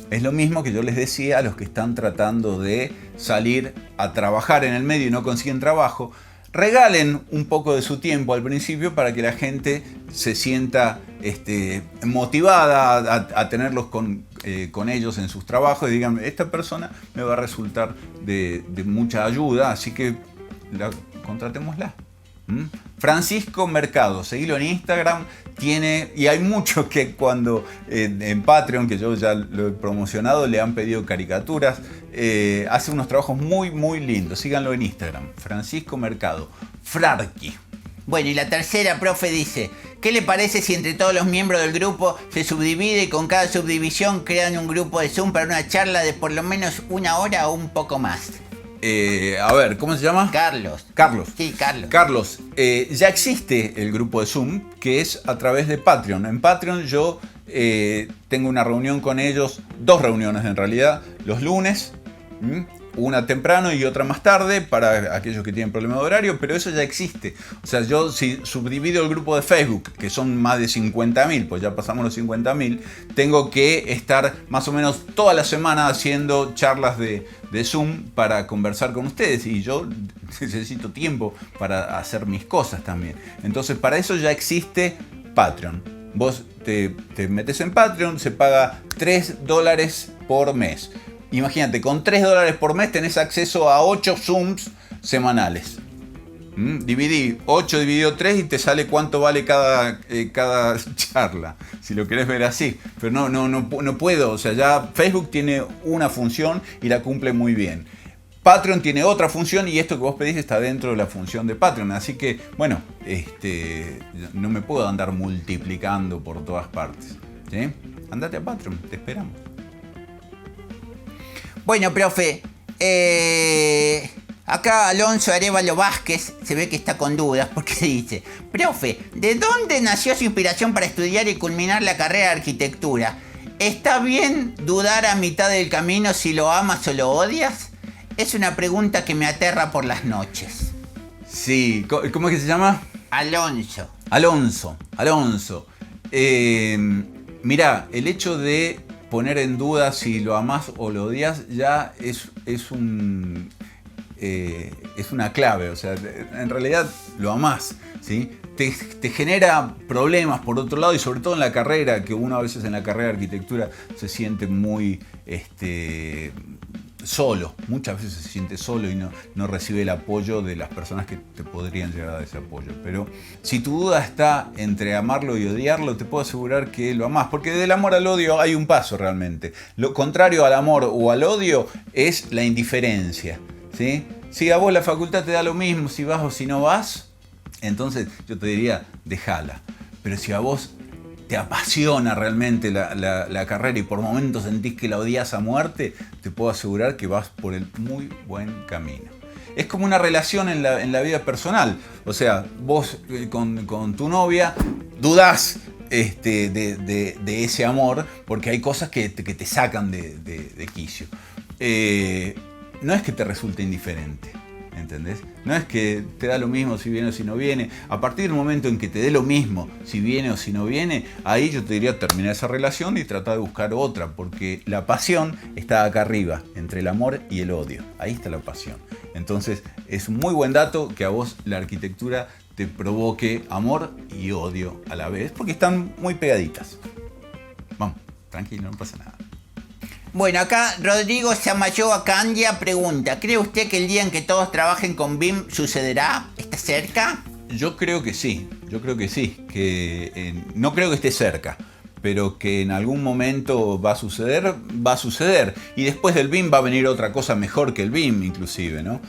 Es lo mismo que yo les decía a los que están tratando de salir a trabajar en el medio y no consiguen trabajo. Regalen un poco de su tiempo al principio para que la gente se sienta motivada a tenerlos con ellos en sus trabajos y digan, esta persona me va a resultar de mucha ayuda, así que contratémosla. Francisco Mercado, seguilo en Instagram, y hay muchos que cuando en Patreon, que yo ya lo he promocionado, le han pedido caricaturas, hace unos trabajos muy muy lindos, síganlo en Instagram, Francisco Mercado, Frarki. Bueno, y la tercera, profe, dice, ¿qué le parece si entre todos los miembros del grupo se subdivide y con cada subdivisión crean un grupo de Zoom para una charla de por lo menos 1 hora o un poco más? A ver, ¿cómo se llama? Carlos. Sí, Carlos. Carlos, ya existe el grupo de Zoom, que es a través de Patreon. En Patreon yo tengo una reunión con ellos, 2 reuniones en realidad, los lunes, una temprano y otra más tarde para aquellos que tienen problema de horario, pero eso ya existe. O sea, yo si subdivido el grupo de Facebook, que son más de 50.000, pues ya pasamos los 50.000, tengo que estar más o menos toda la semana haciendo charlas de Zoom para conversar con ustedes y yo necesito tiempo para hacer mis cosas también. Entonces para eso ya existe Patreon. Vos te metes en Patreon, se paga $3 por mes. Imagínate, con $3 por mes tenés acceso a 8 Zooms semanales. Dividí 8 dividido 3 y te sale cuánto vale cada charla, si lo querés ver así. Pero no puedo, o sea, ya Facebook tiene una función y la cumple muy bien. Patreon tiene otra función y esto que vos pedís está dentro de la función de Patreon. Así que, bueno, no me puedo andar multiplicando por todas partes, ¿sí? Andate a Patreon, te esperamos. Bueno, profe, acá Alonso Arevalo Vázquez se ve que está con dudas porque dice, profe, ¿de dónde nació su inspiración para estudiar y culminar la carrera de arquitectura? ¿Está bien dudar a mitad del camino si lo amas o lo odias? Es una pregunta que me aterra por las noches. Sí, ¿cómo es que se llama? Alonso. Mirá, el hecho de poner en duda si lo amás o lo odias ya es una clave, o sea, en realidad lo amás, ¿sí? Te genera problemas por otro lado y sobre todo en la carrera, que uno a veces en la carrera de arquitectura se siente muy solo, muchas veces se siente solo y no recibe el apoyo de las personas que te podrían llegar a dar ese apoyo. Pero si tu duda está entre amarlo y odiarlo, te puedo asegurar que lo amás, porque del amor al odio hay un paso realmente. Lo contrario al amor o al odio es la indiferencia, ¿sí? Si a vos la facultad te da lo mismo si vas o si no vas, entonces yo te diría, dejala. Pero si a vos te apasiona realmente la carrera y por momentos sentís que la odias a muerte, te puedo asegurar que vas por el muy buen camino. Es como una relación en la vida personal. O sea, vos con tu novia dudás de ese amor porque hay cosas que te sacan de quicio. No es que te resulte indiferente, ¿entendés? No es que te da lo mismo si viene o si no viene. A partir del momento en que te dé lo mismo si viene o si no viene, ahí yo te diría terminar esa relación y tratar de buscar otra, porque la pasión está acá arriba, entre el amor y el odio. Ahí está la pasión. Entonces es un muy buen dato que a vos la arquitectura te provoque amor y odio a la vez, porque están muy pegaditas. Vamos, tranquilo, no pasa nada. Bueno, acá Rodrigo Samayoa Candia pregunta, ¿cree usted que el día en que todos trabajen con BIM sucederá? ¿Está cerca? Yo creo que sí, no creo que esté cerca, pero que en algún momento va a suceder. Y después del BIM va a venir otra cosa mejor que el BIM, inclusive, ¿no?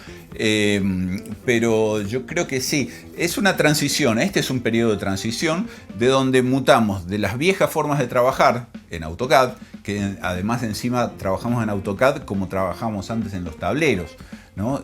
Pero yo creo que sí. Es una transición, este es un periodo de transición de donde mutamos de las viejas formas de trabajar en AutoCAD, que además encima trabajamos en AutoCAD como trabajamos antes en los tableros, ¿no?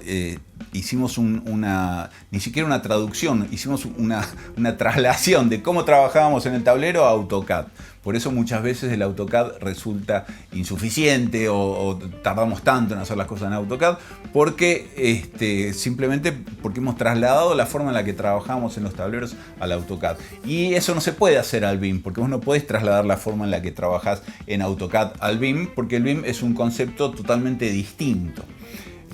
Hicimos ni siquiera una traducción, hicimos una traslación de cómo trabajábamos en el tablero a AutoCAD. Por eso muchas veces el AutoCAD resulta insuficiente o tardamos tanto en hacer las cosas en AutoCAD, porque simplemente porque hemos trasladado la forma en la que trabajábamos en los tableros al AutoCAD. Y eso no se puede hacer al BIM, porque vos no podés trasladar la forma en la que trabajás en AutoCAD al BIM, porque el BIM es un concepto totalmente distinto.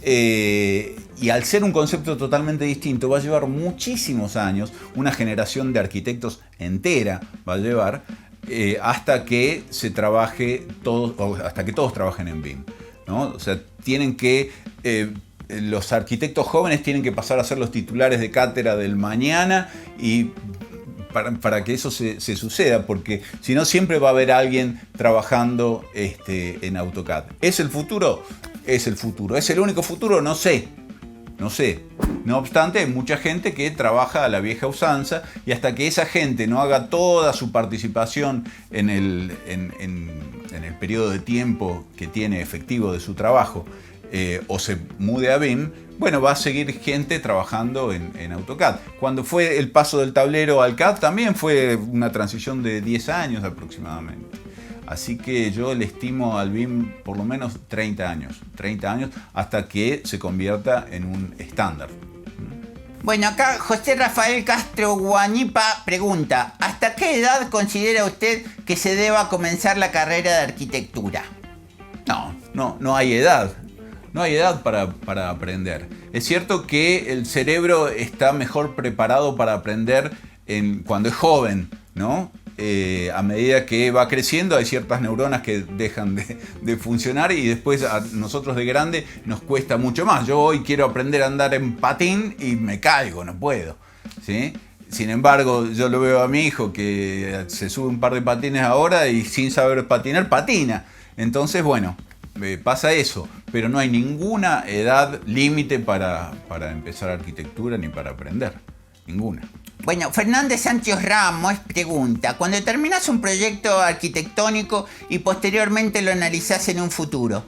Y al ser un concepto totalmente distinto va a llevar muchísimos años, una generación de arquitectos entera va a llevar hasta que se trabaje hasta que todos trabajen en BIM, ¿no? O sea, los arquitectos jóvenes tienen que pasar a ser los titulares de cátedra del mañana y para que eso se suceda, porque si no siempre va a haber alguien trabajando en AutoCAD. ¿Es el futuro? Es el futuro. ¿Es el único futuro? No sé. No obstante, hay mucha gente que trabaja a la vieja usanza y hasta que esa gente no haga toda su participación en el periodo de tiempo que tiene efectivo de su trabajo o se mude a BIM, bueno, va a seguir gente trabajando en AutoCAD. Cuando fue el paso del tablero al CAD también fue una transición de 10 años aproximadamente. Así que yo le estimo al BIM por lo menos 30 años hasta que se convierta en un estándar. Bueno, acá José Rafael Castro Guanipa pregunta, ¿hasta qué edad considera usted que se deba comenzar la carrera de arquitectura? No hay edad. No hay edad para aprender. Es cierto que el cerebro está mejor preparado para aprender cuando es joven, ¿no? A medida que va creciendo hay ciertas neuronas que dejan de funcionar y después a nosotros de grande nos cuesta mucho más. Yo hoy quiero aprender a andar en patín y me caigo, no puedo, ¿sí? Sin embargo, yo lo veo a mi hijo que se sube un par de patines ahora y sin saber patinar, patina. Entonces, bueno, pasa eso, pero no hay ninguna edad límite para empezar arquitectura ni para aprender, ninguna. Bueno, Fernández Sánchez Ramos pregunta, cuando terminas un proyecto arquitectónico y posteriormente lo analizás en un futuro,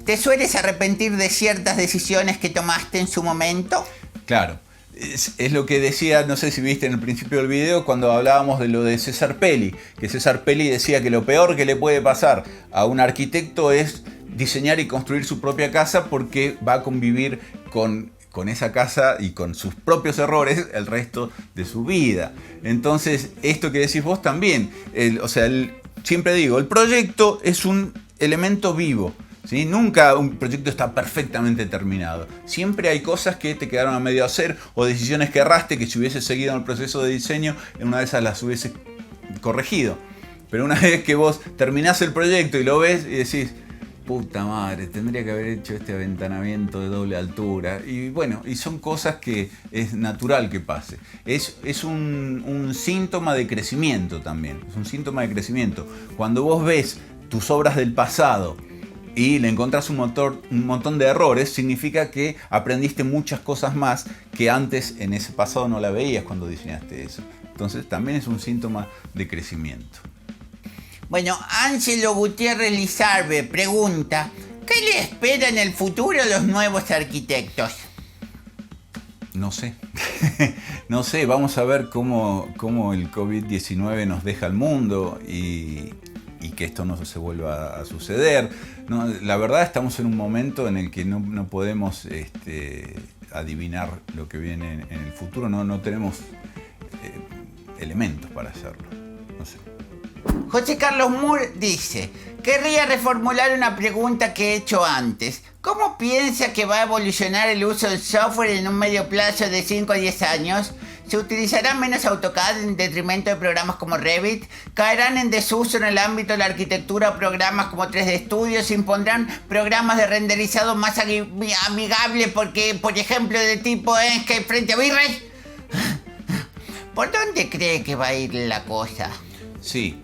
¿te sueles arrepentir de ciertas decisiones que tomaste en su momento? Claro, es lo que decía, no sé si viste en el principio del video, cuando hablábamos de lo de César Pelli, que César Pelli decía que lo peor que le puede pasar a un arquitecto es diseñar y construir su propia casa porque va a convivir con esa casa y con sus propios errores el resto de su vida. Entonces, esto que decís vos también, siempre digo, el proyecto es un elemento vivo, ¿sí? Nunca un proyecto está perfectamente terminado. Siempre hay cosas que te quedaron a medio hacer o decisiones que erraste que si hubieses seguido en el proceso de diseño, en una de esas las hubieses corregido. Pero una vez que vos terminás el proyecto y lo ves y decís, puta madre, tendría que haber hecho este aventanamiento de doble altura. Y bueno, y son cosas que es natural que pase. Es un síntoma de crecimiento también. Es un síntoma de crecimiento. Cuando vos ves tus obras del pasado y le encontrás un montón de errores, significa que aprendiste muchas cosas más que antes en ese pasado no la veías cuando diseñaste eso. Entonces también es un síntoma de crecimiento. Bueno, Ángelo Gutiérrez Lizarbe pregunta, ¿qué le espera en el futuro a los nuevos arquitectos? No sé. No sé, vamos a ver cómo el COVID-19 nos deja al mundo y que esto no se vuelva a suceder. No, la verdad estamos en un momento en el que no podemos adivinar lo que viene en el futuro. No tenemos elementos para hacerlo. No sé. José Carlos Moore dice, querría reformular una pregunta que he hecho antes. ¿Cómo piensa que va a evolucionar el uso del software en un medio plazo de 5 a 10 años? ¿Se utilizará menos AutoCAD en detrimento de programas como Revit? ¿Caerán en desuso en el ámbito de la arquitectura programas como 3D Studio? ¿Se impondrán programas de renderizado más amigables porque, por ejemplo, de tipo Enscape frente a V-Ray? ¿Por dónde cree que va a ir la cosa? Sí,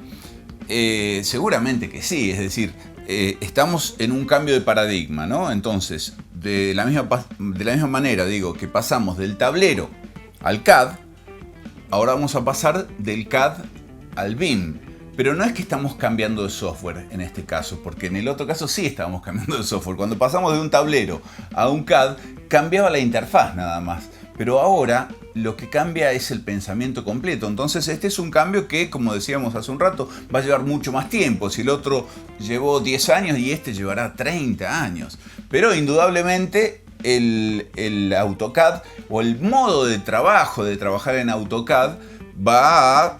seguramente que sí, es decir, estamos en un cambio de paradigma, ¿no? Entonces, de la misma manera, digo, que pasamos del tablero al CAD, ahora vamos a pasar del CAD al BIM. Pero no es que estamos cambiando de software en este caso, porque en el otro caso sí estábamos cambiando de software. Cuando pasamos de un tablero a un CAD, cambiaba la interfaz nada más. Pero ahora lo que cambia es el pensamiento completo. Entonces este es un cambio que, como decíamos hace un rato, va a llevar mucho más tiempo. Si el otro llevó 10 años y este llevará 30 años. Pero indudablemente el AutoCAD o el modo de trabajar en AutoCAD va a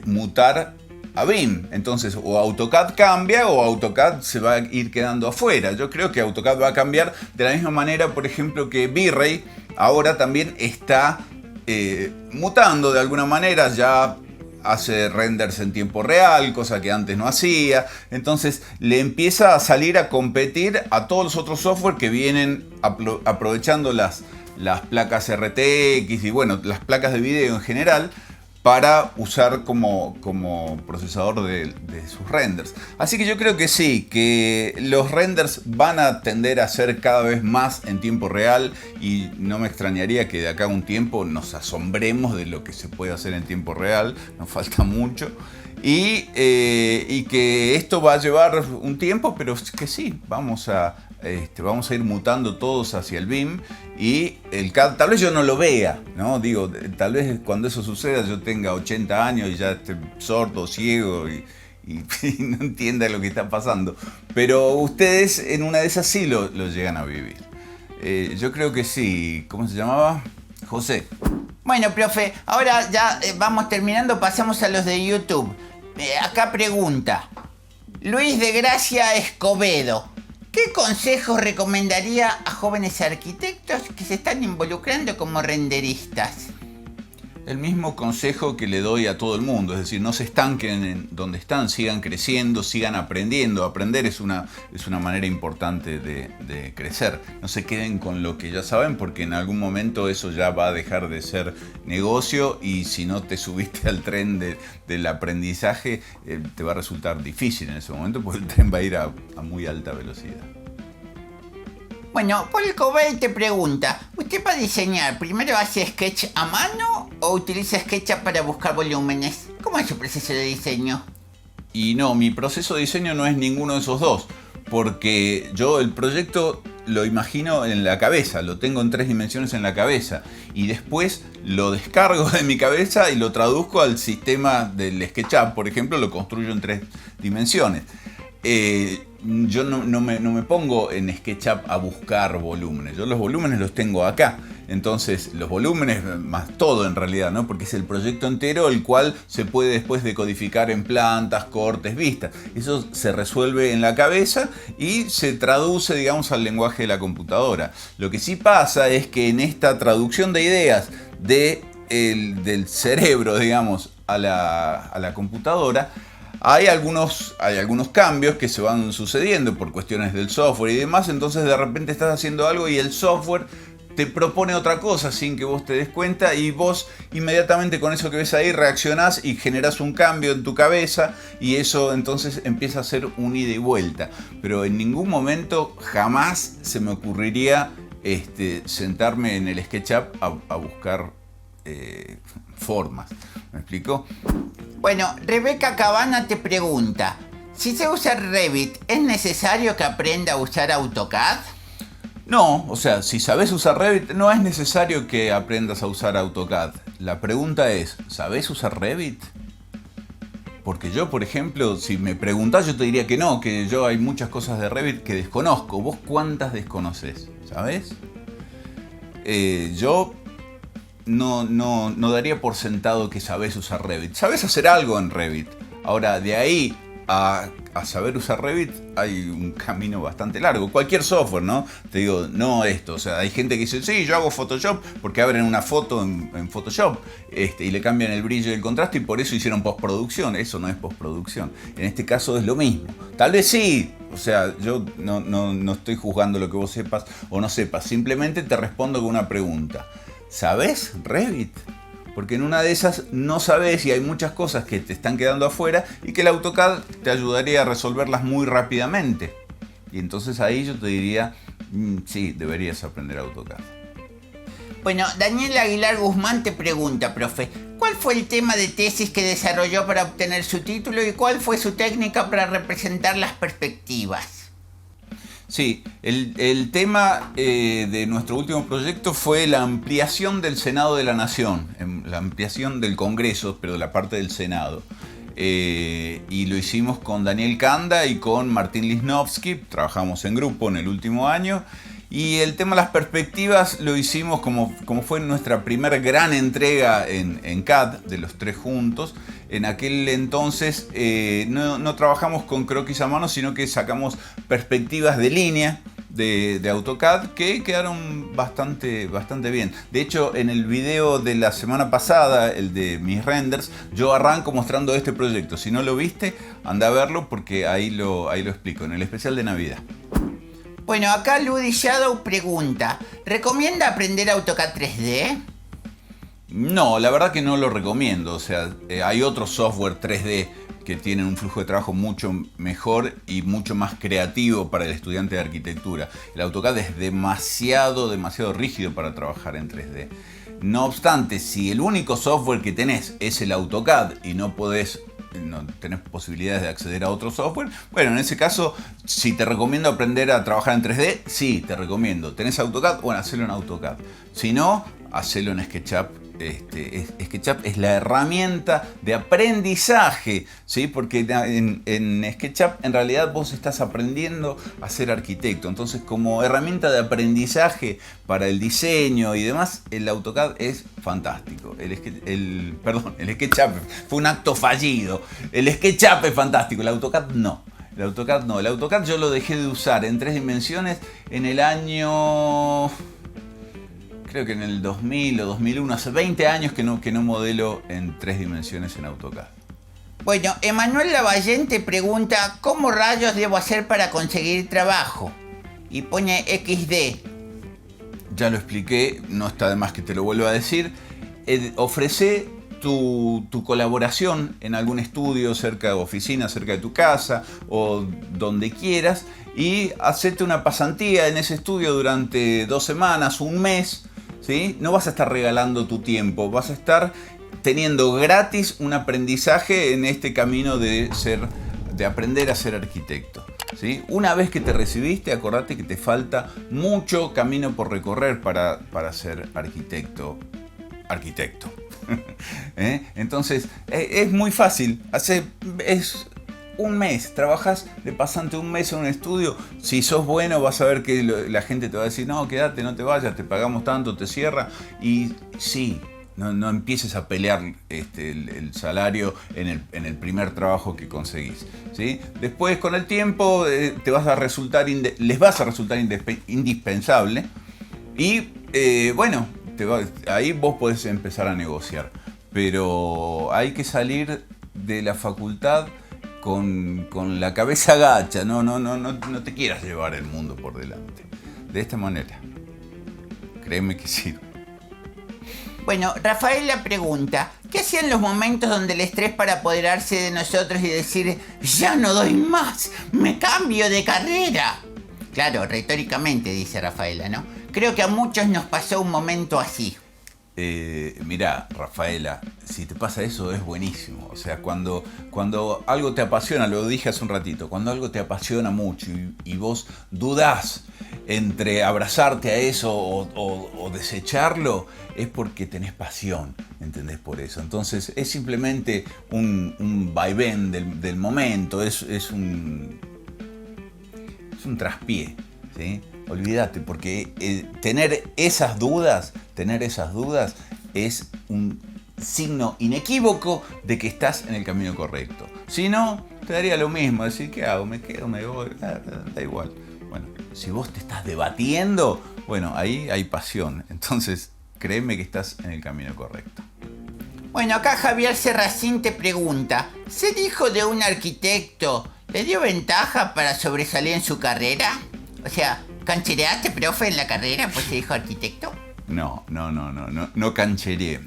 mutar a BIM. Entonces o AutoCAD cambia o AutoCAD se va a ir quedando afuera. Yo creo que AutoCAD va a cambiar de la misma manera, por ejemplo, que V-Ray ahora también está mutando de alguna manera. Ya hace renders en tiempo real, cosa que antes no hacía. Entonces le empieza a salir a competir a todos los otros software que vienen aprovechando las placas RTX y bueno, las placas de video en general, para usar como procesador de sus renders. Así que yo creo que sí, que los renders van a tender a ser cada vez más en tiempo real y no me extrañaría que de acá a un tiempo nos asombremos de lo que se puede hacer en tiempo real, nos falta mucho. Y que esto va a llevar un tiempo, pero que sí, vamos a ir mutando todos hacia el BIM y el CAD. Tal vez yo no lo vea, ¿no? Digo, tal vez cuando eso suceda yo tenga 80 años y ya esté sordo, ciego y no entienda lo que está pasando. Pero ustedes en una de esas sí lo llegan a vivir. Yo creo que sí. ¿Cómo se llamaba? José. Bueno, profe, ahora ya vamos terminando, pasamos a los de YouTube. Acá pregunta Luis de Gracia Escobedo: ¿qué consejos recomendaría a jóvenes arquitectos que se están involucrando como renderistas? El mismo consejo que le doy a todo el mundo, es decir, no se estanquen en donde están, sigan creciendo, sigan aprendiendo. Aprender es una manera importante de crecer. No se queden con lo que ya saben, porque en algún momento eso ya va a dejar de ser negocio y si no te subiste al tren del aprendizaje, te va a resultar difícil en ese momento, porque el tren va a ir a muy alta velocidad. Bueno, Paul Cobey te pregunta: ¿usted para diseñar primero hace sketch a mano o utiliza SketchUp para buscar volúmenes? ¿Cómo es su proceso de diseño? Y no, mi proceso de diseño no es ninguno de esos dos, porque yo el proyecto lo imagino en la cabeza, lo tengo en 3 dimensiones en la cabeza y después lo descargo de mi cabeza y lo traduzco al sistema del SketchUp, por ejemplo, lo construyo en 3 dimensiones. Yo no me pongo en SketchUp a buscar volúmenes. Yo los volúmenes los tengo acá. Entonces, los volúmenes más todo en realidad, ¿no? Porque es el proyecto entero el cual se puede después decodificar en plantas, cortes, vistas. Eso se resuelve en la cabeza y se traduce, digamos, al lenguaje de la computadora. Lo que sí pasa es que en esta traducción de ideas del cerebro, digamos, a la computadora, hay algunos cambios que se van sucediendo por cuestiones del software y demás. Entonces de repente estás haciendo algo y el software te propone otra cosa sin que vos te des cuenta y vos inmediatamente con eso que ves ahí reaccionás y generás un cambio en tu cabeza y eso entonces empieza a ser un ida y vuelta. Pero en ningún momento jamás se me ocurriría sentarme en el SketchUp a buscar formas. ¿Me explico? Bueno, Rebeca Cabana te pregunta: si se usa Revit, ¿es necesario que aprenda a usar AutoCAD? No, o sea, si sabes usar Revit, no es necesario que aprendas a usar AutoCAD. La pregunta es, ¿sabés usar Revit? Porque yo, por ejemplo, si me preguntás, yo te diría que no, que yo hay muchas cosas de Revit que desconozco. ¿Vos cuántas desconocés? ¿Sabés? Yo no daría por sentado que sabés usar Revit. Sabés hacer algo en Revit. Ahora, de ahí a saber usar Revit hay un camino bastante largo. Cualquier software, ¿no? Te digo, no esto. O sea, hay gente que dice, sí, yo hago Photoshop porque abren una foto en Photoshop y le cambian el brillo y el contraste y por eso hicieron postproducción. Eso no es postproducción. En este caso es lo mismo. Tal vez sí. O sea, yo no estoy juzgando lo que vos sepas o no sepas. Simplemente te respondo con una pregunta. ¿Sabés Revit? Porque en una de esas no sabes y hay muchas cosas que te están quedando afuera y que el AutoCAD te ayudaría a resolverlas muy rápidamente. Y entonces ahí yo te diría, sí, deberías aprender AutoCAD. Bueno, Daniel Aguilar Guzmán te pregunta, profe, ¿cuál fue el tema de tesis que desarrolló para obtener su título y cuál fue su técnica para representar las perspectivas? Sí, el tema de nuestro último proyecto fue la ampliación del Senado de la Nación, la ampliación del Congreso, pero de la parte del Senado. Y lo hicimos con Daniel Kanda y con Martín Lisnowski, trabajamos en grupo en el último año. Y el tema de las perspectivas lo hicimos como fue nuestra primera gran entrega en CAD, de los tres juntos. En aquel entonces no trabajamos con croquis a mano, sino que sacamos perspectivas de línea de AutoCAD que quedaron bastante bien. De hecho, en el video de la semana pasada, el de mis renders, yo arranco mostrando este proyecto. Si no lo viste, anda a verlo porque ahí lo explico, en el especial de Navidad. Bueno, acá Ludi Shadow pregunta, ¿recomienda aprender AutoCAD 3D? No, la verdad que no lo recomiendo. O sea, hay otros software 3D que tienen un flujo de trabajo mucho mejor y mucho más creativo para el estudiante de arquitectura. El AutoCAD es demasiado rígido para trabajar en 3D. No obstante, si el único software que tenés es el AutoCAD y no tenés posibilidades de acceder a otro software, bueno, en ese caso, si te recomiendo aprender a trabajar en 3D, sí, te recomiendo. ¿Tenés AutoCAD? Bueno, hacelo en AutoCAD. Si no, hacelo en SketchUp. SketchUp es la herramienta de aprendizaje, ¿sí? Porque en SketchUp en realidad vos estás aprendiendo a ser arquitecto. Entonces, como herramienta de aprendizaje para el diseño y demás, el AutoCAD es fantástico. El SketchUp fue un acto fallido. El SketchUp es fantástico, el AutoCAD no. El AutoCAD yo lo dejé de usar en 3 dimensiones en el año... Creo que en el 2000 o 2001, hace 20 años que no modelo en 3 dimensiones en AutoCAD. Bueno, Emanuel Lavallén te pregunta, ¿cómo rayos debo hacer para conseguir trabajo? Y pone XD. Ya lo expliqué, no está de más que te lo vuelva a decir. Ofrece tu colaboración en algún estudio cerca de oficina, cerca de tu casa o donde quieras y hacete una pasantía en ese estudio durante 2 semanas, un mes. ¿Sí? No vas a estar regalando tu tiempo, vas a estar teniendo gratis un aprendizaje en este camino de aprender a ser arquitecto. ¿Sí? Una vez que te recibiste, acordate que te falta mucho camino por recorrer para ser arquitecto. Entonces, es muy fácil. Es un mes, trabajas de pasante un mes en un estudio. Si sos bueno, vas a ver que la gente te va a decir, no, quédate, no te vayas, te pagamos tanto, te cierra. Y sí, no empieces a pelear el salario en el primer trabajo que conseguís. ¿Sí? Después, con el tiempo, les vas a resultar indispensable. Y bueno, ahí vos podés empezar a negociar. Pero hay que salir de la facultad con la cabeza gacha, no te quieras llevar el mundo por delante. De esta manera, créeme que sí. Bueno, Rafaela pregunta, ¿qué hacía en los momentos donde el estrés para apoderarse de nosotros y decir, ya no doy más, me cambio de carrera? Claro, retóricamente, dice Rafaela, ¿no? Creo que a muchos nos pasó un momento así. Mirá, Rafaela, si te pasa eso es buenísimo. O sea, cuando algo te apasiona, lo dije hace un ratito, cuando algo te apasiona mucho y vos dudás entre abrazarte a eso o desecharlo, es porque tenés pasión, ¿entendés? Por eso. Entonces es simplemente un vaivén del momento, es un traspié, ¿sí? Olvídate, porque tener esas dudas es un signo inequívoco de que estás en el camino correcto. Si no, te daría lo mismo, decir, ¿qué hago? ¿Me quedo? ¿Me voy? Da igual. Bueno, si vos te estás debatiendo, bueno, ahí hay pasión. Entonces, créeme que estás en el camino correcto. Bueno, acá Javier Serracín te pregunta, ¿ser hijo de un arquitecto le dio ventaja para sobresalir en su carrera? O sea, ¿canchereaste, profe, en la carrera por ser hijo de arquitecto? No cancheré.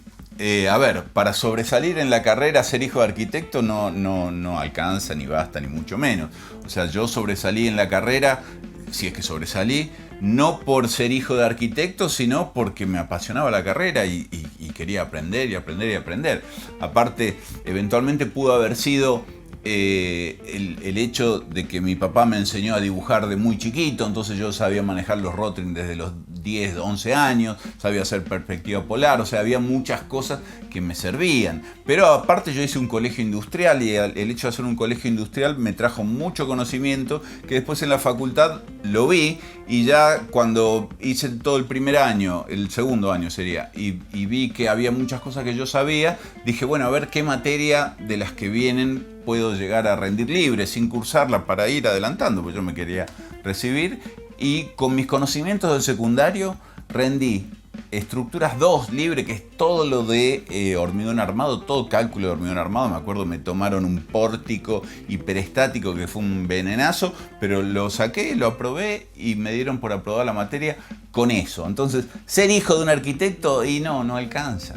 A ver, para sobresalir en la carrera, ser hijo de arquitecto no alcanza, ni basta, ni mucho menos. O sea, yo sobresalí en la carrera, si es que sobresalí, no por ser hijo de arquitecto, sino porque me apasionaba la carrera y quería aprender y aprender y aprender. Aparte, eventualmente pudo haber sido el hecho de que mi papá me enseñó a dibujar de muy chiquito, entonces yo sabía manejar los Rotring desde los 10, 11 años, sabía hacer perspectiva polar, o sea, había muchas cosas que me servían. Pero aparte yo hice un colegio industrial y el hecho de hacer un colegio industrial me trajo mucho conocimiento que después en la facultad lo vi, y ya cuando hice todo el primer año, el segundo año sería, y vi que había muchas cosas que yo sabía, dije, bueno, a ver qué materia de las que vienen puedo llegar a rendir libre sin cursarla para ir adelantando, porque yo me quería recibir, y con mis conocimientos del secundario rendí estructuras 2 libre, que es todo lo de hormigón armado, todo cálculo de hormigón armado. Me acuerdo, me tomaron un pórtico hiperestático que fue un venenazo, pero lo saqué, lo aprobé y me dieron por aprobar la materia con eso. Entonces, ser hijo de un arquitecto, y no alcanza.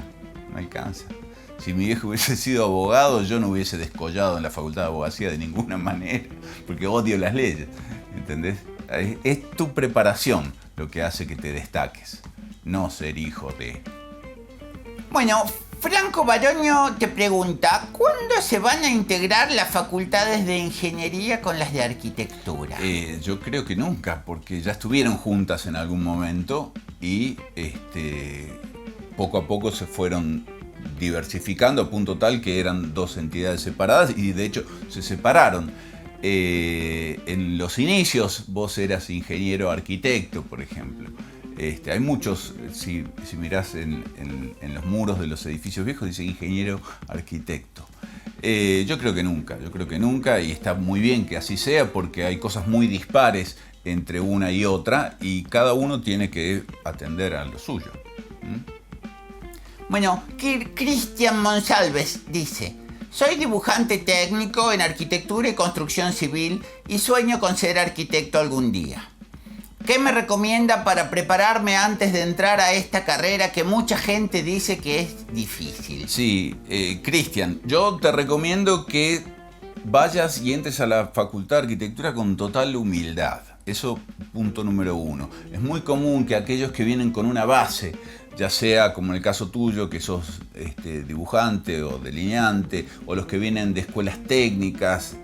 Si mi viejo hubiese sido abogado, yo no hubiese descollado en la facultad de abogacía de ninguna manera, porque odio las leyes, ¿entendés? Es tu preparación lo que hace que te destaques, no ser hijo de... Bueno, Franco Baroño te pregunta, ¿cuándo se van a integrar las facultades de ingeniería con las de arquitectura? Yo creo que nunca, porque ya estuvieron juntas en algún momento y poco a poco se fueron diversificando a punto tal que eran dos entidades separadas, y de hecho se separaron. En los inicios vos eras ingeniero arquitecto, por ejemplo. Hay muchos, si mirás en los muros de los edificios viejos, dice ingeniero arquitecto. Yo creo que nunca, y está muy bien que así sea, porque hay cosas muy dispares entre una y otra, y cada uno tiene que atender a lo suyo. Bueno, Cristian Monsalves dice, soy dibujante técnico en arquitectura y construcción civil y sueño con ser arquitecto algún día. ¿Qué me recomienda para prepararme antes de entrar a esta carrera que mucha gente dice que es difícil? Sí, Cristian, yo te recomiendo que vayas y entres a la Facultad de Arquitectura con total humildad. Eso, punto número 1. Es muy común que aquellos que vienen con una base, ya sea como en el caso tuyo, que sos dibujante o delineante, o los que vienen de escuelas técnicas,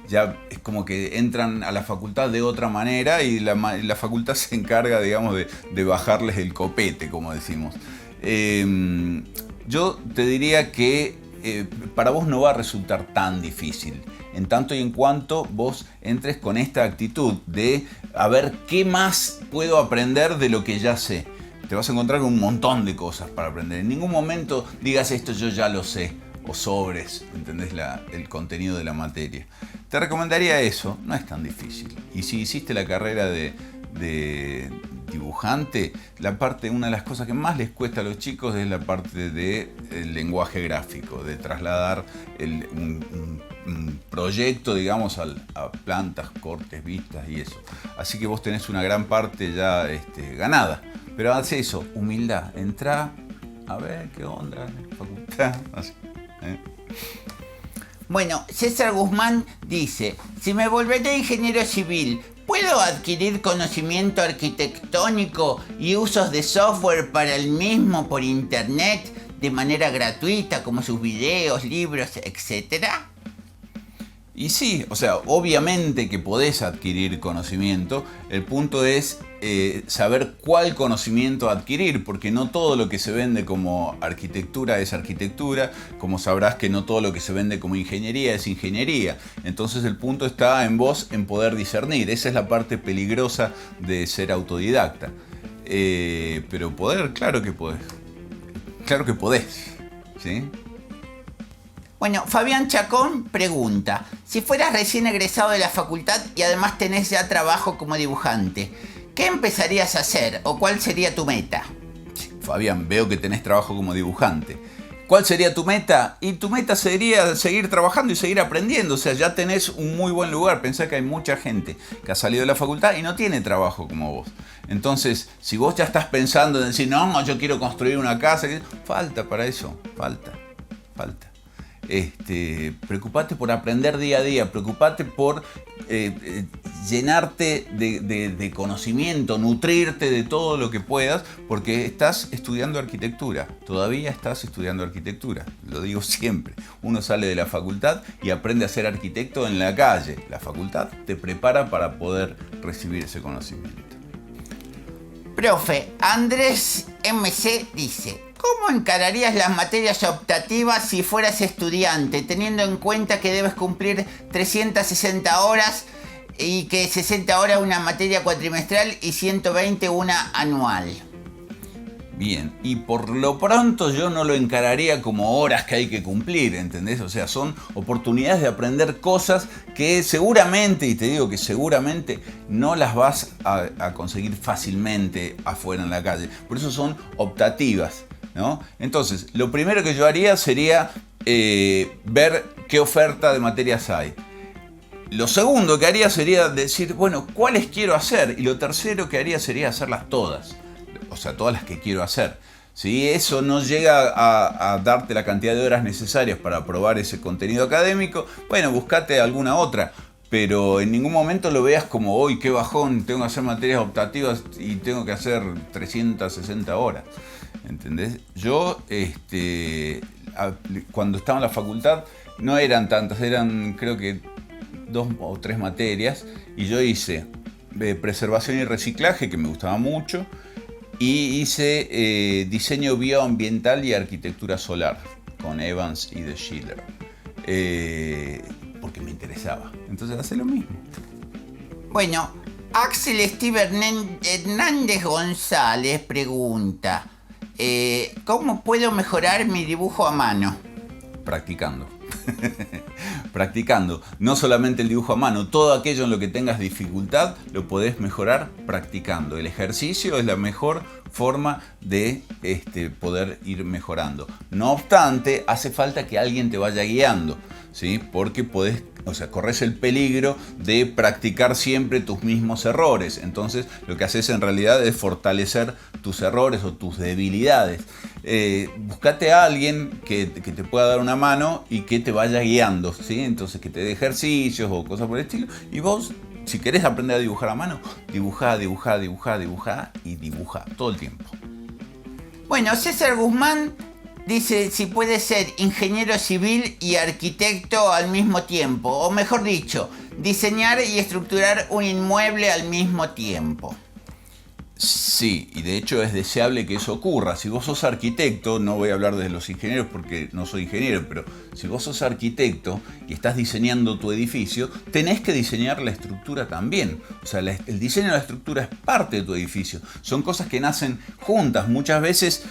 ya es como que entran a la facultad de otra manera, y la facultad se encarga, digamos, de bajarles el copete, como decimos. Yo te diría que para vos no va a resultar tan difícil, en tanto y en cuanto vos entres con esta actitud de a ver qué más puedo aprender de lo que ya sé. Te vas a encontrar un montón de cosas para aprender. En ningún momento digas esto yo ya lo sé, o sobres, ¿entendés? El contenido de la materia. Te recomendaría eso, no es tan difícil. Y si hiciste la carrera de dibujante, una de las cosas que más les cuesta a los chicos es la parte del lenguaje gráfico, de trasladar un proyecto, digamos, a plantas, cortes, vistas y eso. Así que vos tenés una gran parte ya ganada. Pero haz eso, humildad, entrá, a ver qué onda, facultad, así. Bueno, César Guzmán dice, si me volveré ingeniero civil, ¿puedo adquirir conocimiento arquitectónico y usos de software para el mismo por internet de manera gratuita, como sus videos, libros, etcétera? Y sí, o sea, obviamente que podés adquirir conocimiento. El punto es saber cuál conocimiento adquirir, porque no todo lo que se vende como arquitectura es arquitectura, como sabrás que no todo lo que se vende como ingeniería es ingeniería. Entonces el punto está en vos, en poder discernir. Esa es la parte peligrosa de ser autodidacta. Pero poder, claro que podés. Claro que podés. ¿sí? Bueno, Fabián Chacón pregunta, si fueras recién egresado de la facultad y además tenés ya trabajo como dibujante, ¿qué empezarías a hacer o cuál sería tu meta? Fabián, veo que tenés trabajo como dibujante. ¿Cuál sería tu meta? Y tu meta sería seguir trabajando y seguir aprendiendo. O sea, ya tenés un muy buen lugar. Pensá que hay mucha gente que ha salido de la facultad y no tiene trabajo como vos. Entonces, si vos ya estás pensando en decir, no, yo quiero construir una casa, falta para eso, falta. Preocupate por aprender día a día, preocupate por llenarte de conocimiento, nutrirte de todo lo que puedas, porque estás estudiando arquitectura, todavía estás estudiando arquitectura, lo digo siempre. Uno sale de la facultad y aprende a ser arquitecto en la calle. La facultad te prepara para poder recibir ese conocimiento. Profe, Andrés MC dice, ¿cómo encararías las materias optativas si fueras estudiante, teniendo en cuenta que debes cumplir 360 horas y que 60 horas una materia cuatrimestral y 120 una anual? Bien, y por lo pronto yo no lo encararía como horas que hay que cumplir, ¿entendés? O sea, son oportunidades de aprender cosas que seguramente, y te digo que seguramente, no las vas a conseguir fácilmente afuera en la calle. Por eso son optativas, ¿no? Entonces, lo primero que yo haría sería ver qué oferta de materias hay. Lo segundo que haría sería decir, bueno, ¿cuáles quiero hacer? Y lo tercero que haría sería hacerlas todas. O sea, todas las que quiero hacer. Si eso no llega a darte la cantidad de horas necesarias para aprobar ese contenido académico, bueno, buscate alguna otra. Pero en ningún momento lo veas como, hoy qué bajón, tengo que hacer materias optativas y tengo que hacer 360 horas. ¿Entendés? Yo, cuando estaba en la facultad, no eran tantas, eran creo que 2 o 3 materias. Y yo hice preservación y reciclaje, que me gustaba mucho. Y hice diseño bioambiental y arquitectura solar con Evans y de Schiller, porque me interesaba. Entonces hace lo mismo. Bueno, Axel Steve Hernández González pregunta, ¿cómo puedo mejorar mi dibujo a mano? Practicando. Practicando, no solamente el dibujo a mano, todo aquello en lo que tengas dificultad lo podés mejorar practicando. El ejercicio es la mejor forma de poder ir mejorando. No obstante, hace falta que alguien te vaya guiando, ¿sí? Porque corres el peligro de practicar siempre tus mismos errores. Entonces, lo que haces en realidad es fortalecer tus errores o tus debilidades. Buscate a alguien que te pueda dar una mano y que te vaya guiando, ¿sí? Entonces, que te dé ejercicios o cosas por el estilo. Y vos, si querés aprender a dibujar a mano, dibujá y dibuja todo el tiempo. Bueno, César Guzmán dice si puede ser ingeniero civil y arquitecto al mismo tiempo, o mejor dicho, diseñar y estructurar un inmueble al mismo tiempo. Sí, y de hecho es deseable que eso ocurra. Si vos sos arquitecto, no voy a hablar de los ingenieros porque no soy ingeniero, pero si vos sos arquitecto y estás diseñando tu edificio, tenés que diseñar la estructura también. O sea, el diseño de la estructura es parte de tu edificio. Son cosas que nacen juntas. Muchas veces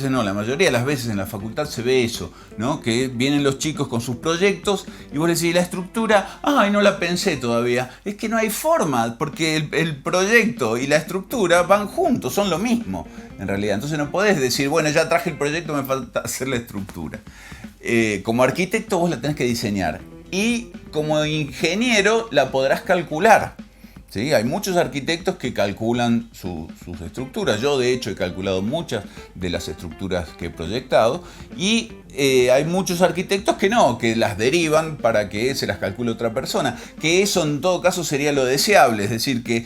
no, la mayoría de las veces en la facultad se ve eso, ¿no? Que vienen los chicos con sus proyectos y vos le decís, la estructura, ay, no la pensé todavía. Es que no hay forma, porque el proyecto y la estructura van juntos, son lo mismo en realidad. Entonces no podés decir, bueno, ya traje el proyecto, me falta hacer la estructura. Como arquitecto vos la tenés que diseñar y como ingeniero la podrás calcular. ¿Sí? Hay muchos arquitectos que calculan sus estructuras. Yo de hecho he calculado muchas de las estructuras que he proyectado y hay muchos arquitectos que no, que las derivan para que se las calcule otra persona. Que eso en todo caso sería lo deseable, es decir, que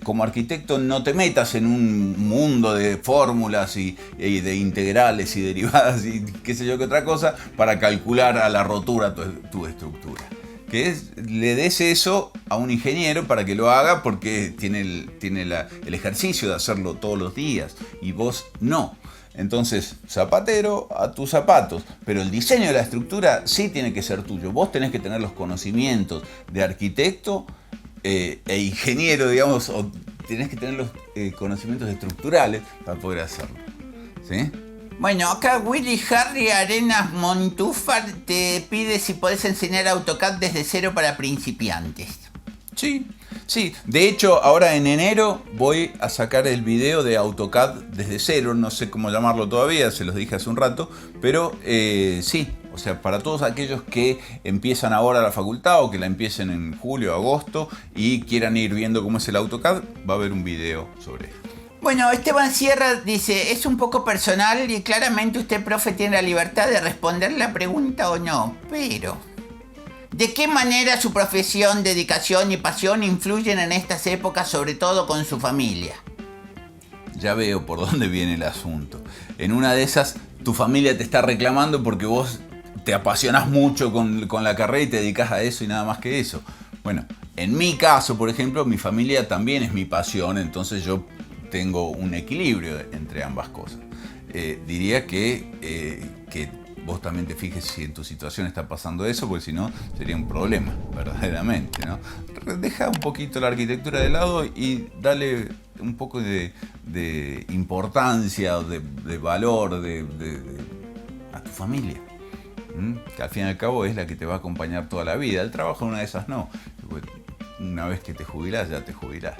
como arquitecto no te metas en un mundo de fórmulas y de integrales y derivadas y qué sé yo qué otra cosa para calcular a la rotura tu estructura. Le des eso a un ingeniero para que lo haga porque tiene el ejercicio de hacerlo todos los días y vos no. Entonces, zapatero a tus zapatos, pero el diseño de la estructura sí tiene que ser tuyo. Vos tenés que tener los conocimientos de arquitecto e ingeniero, digamos, o tenés que tener los conocimientos estructurales para poder hacerlo. ¿Sí? Bueno, acá Willy Harry Arenas Montúfar te pide si podés enseñar AutoCAD desde cero para principiantes. Sí, sí. De hecho, ahora en enero voy a sacar el video de AutoCAD desde cero. No sé cómo llamarlo todavía, se los dije hace un rato. Pero sí, o sea, para todos aquellos que empiezan ahora la facultad o que la empiecen en julio o agosto y quieran ir viendo cómo es el AutoCAD, va a haber un video sobre esto. Bueno, Esteban Sierra dice, es un poco personal y claramente usted, profe, tiene la libertad de responder la pregunta o no, pero ¿de qué manera su profesión, dedicación y pasión influyen en estas épocas, sobre todo con su familia? Ya veo por dónde viene el asunto. En una de esas, tu familia te está reclamando porque vos te apasionás mucho con la carrera y te dedicas a eso y nada más que eso. Bueno, en mi caso, por ejemplo, mi familia también es mi pasión, entonces yo tengo un equilibrio entre ambas cosas. Diría que vos también te fijes si en tu situación está pasando eso, porque si no sería un problema, verdaderamente, ¿no? Deja un poquito la arquitectura de lado y dale un poco de importancia, de valor a tu familia, que al fin y al cabo es la que te va a acompañar toda la vida. El trabajo una de esas no. Una vez que te jubilás, ya te jubilás.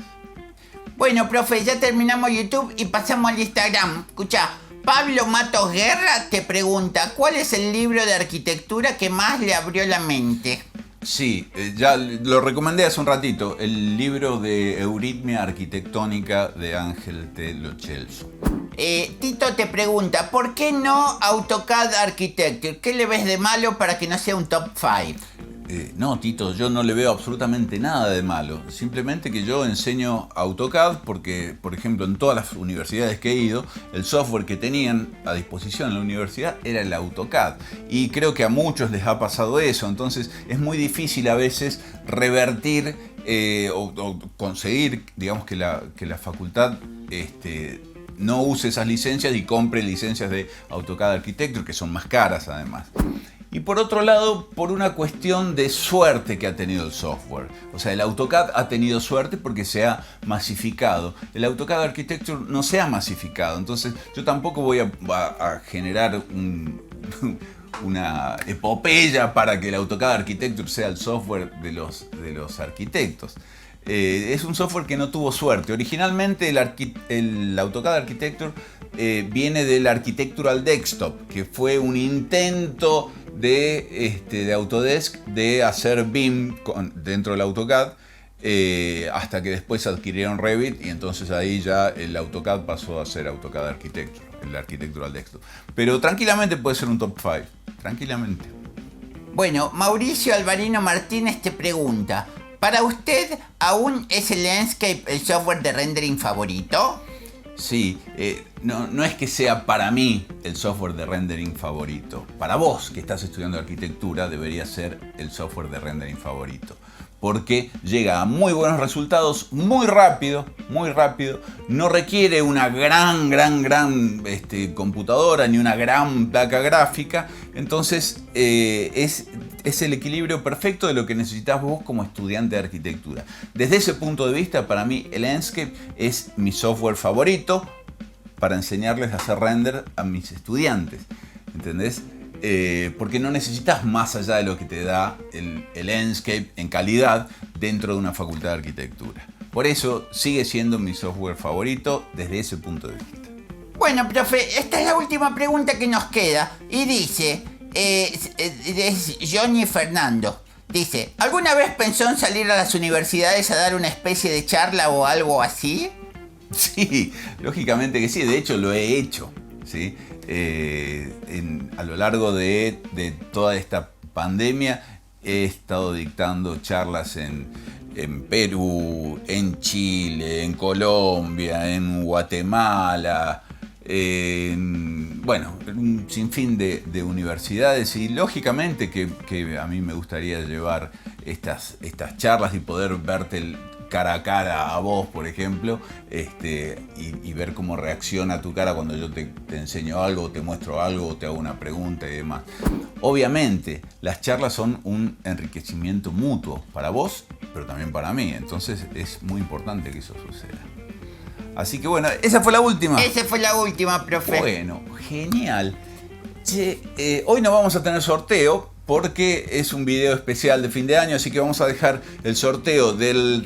Bueno, profe, ya terminamos YouTube y pasamos al Instagram. Escucha, Pablo Matos Guerra te pregunta, ¿cuál es el libro de arquitectura que más le abrió la mente? Sí, ya lo recomendé hace un ratito, el libro de Euritmia Arquitectónica de Ángel T. Lo Celso. Tito te pregunta, ¿por qué no AutoCAD Architecture? ¿Qué le ves de malo para que no sea un top 5? No, Tito, yo no le veo absolutamente nada de malo. Simplemente que yo enseño AutoCAD porque, por ejemplo, en todas las universidades que he ido, el software que tenían a disposición en la universidad era el AutoCAD. Y creo que a muchos les ha pasado eso. Entonces es muy difícil a veces revertir o conseguir, digamos, que la facultad no use esas licencias y compre licencias de AutoCAD Architecture, que son más caras además. Y por otro lado, por una cuestión de suerte que ha tenido el software. O sea, el AutoCAD ha tenido suerte porque se ha masificado. El AutoCAD Architecture no se ha masificado. Entonces, yo tampoco voy a generar una epopeya para que el AutoCAD Architecture sea el software de los arquitectos. Es un software que no tuvo suerte. Originalmente el AutoCAD Architecture viene del Architectural Desktop, que fue un intento de Autodesk de hacer BIM dentro del AutoCAD, hasta que después adquirieron Revit y entonces ahí ya el AutoCAD pasó a ser AutoCAD Architecture, el Architectural Desktop. Pero tranquilamente puede ser un top 5, tranquilamente. Bueno, Mauricio Alvarino Martínez te pregunta, ¿para usted aún es el Enscape el software de rendering favorito? Sí, no es que sea para mí el software de rendering favorito. Para vos que estás estudiando arquitectura debería ser el software de rendering favorito. Porque llega a muy buenos resultados muy rápido, no requiere una gran computadora ni una gran placa gráfica, entonces es el equilibrio perfecto de lo que necesitas vos como estudiante de arquitectura. Desde ese punto de vista, para mí el Enscape es mi software favorito para enseñarles a hacer render a mis estudiantes, ¿entendés? Porque no necesitas más allá de lo que te da el Enscape en calidad dentro de una facultad de arquitectura. Por eso sigue siendo mi software favorito desde ese punto de vista. Bueno, profe, esta es la última pregunta que nos queda y dice, es Johnny Fernando. Dice, ¿alguna vez pensó en salir a las universidades a dar una especie de charla o algo así? Sí, lógicamente que sí, de hecho lo he hecho, ¿sí? A lo largo de toda esta pandemia he estado dictando charlas en Perú, en Chile, en Colombia, en Guatemala, en un sinfín de universidades y lógicamente que a mí me gustaría llevar estas charlas y poder verte cara a cara a vos, por ejemplo, y ver cómo reacciona tu cara cuando yo te enseño algo, te muestro algo, te hago una pregunta y demás. Obviamente, las charlas son un enriquecimiento mutuo para vos, pero también para mí, entonces es muy importante que eso suceda. Así que bueno, esa fue la última. Esa fue la última, profe. Bueno, genial. Che, hoy no vamos a tener sorteo porque es un video especial de fin de año, así que vamos a dejar el sorteo del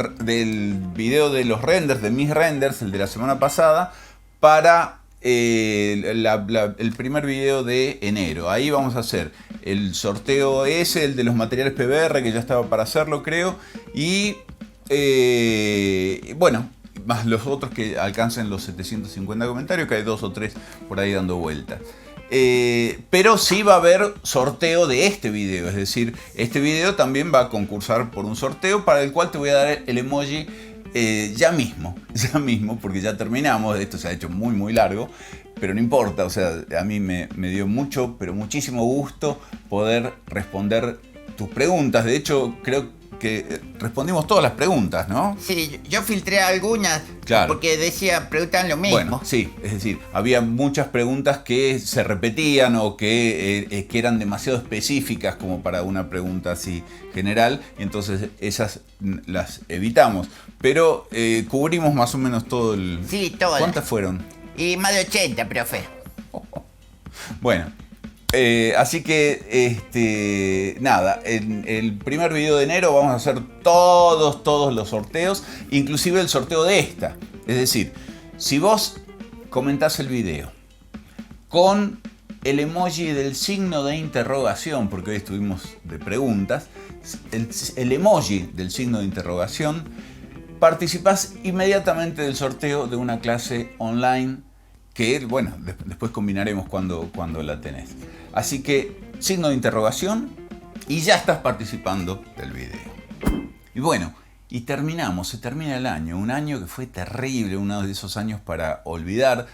video de los renders, de mis renders, el de la semana pasada, para el primer video de enero. Ahí vamos a hacer el sorteo ese, el de los materiales PBR, que ya estaba para hacerlo, creo, y bueno, más los otros que alcancen los 750 comentarios, que hay 2 o 3 por ahí dando vueltas. Pero sí va a haber sorteo de este video, es decir, este video también va a concursar por un sorteo para el cual te voy a dar el emoji ya mismo, porque ya terminamos. Esto se ha hecho muy largo, pero no importa, o sea, a mí me dio mucho, pero muchísimo gusto poder responder tus preguntas. De hecho, creo que respondimos todas las preguntas, ¿no? Sí, yo filtré algunas, claro, porque preguntan lo mismo. Bueno, sí, es decir, había muchas preguntas que se repetían o que eran demasiado específicas como para una pregunta así general, y entonces esas las evitamos. Pero cubrimos más o menos todo el... Sí, todas. ¿Cuántas fueron? Y más de 80, profe. Bueno. Así que, nada, en el primer video de enero vamos a hacer todos los sorteos, inclusive el sorteo de esta. Es decir, si vos comentás el video con el emoji del signo de interrogación, porque hoy estuvimos de preguntas, el emoji del signo de interrogación, participás inmediatamente del sorteo de una clase online que, bueno, después combinaremos cuando la tenés. Así que, signo de interrogación y ya estás participando del video. Y bueno, y se termina el año. Un año que fue terrible, uno de esos años para olvidar.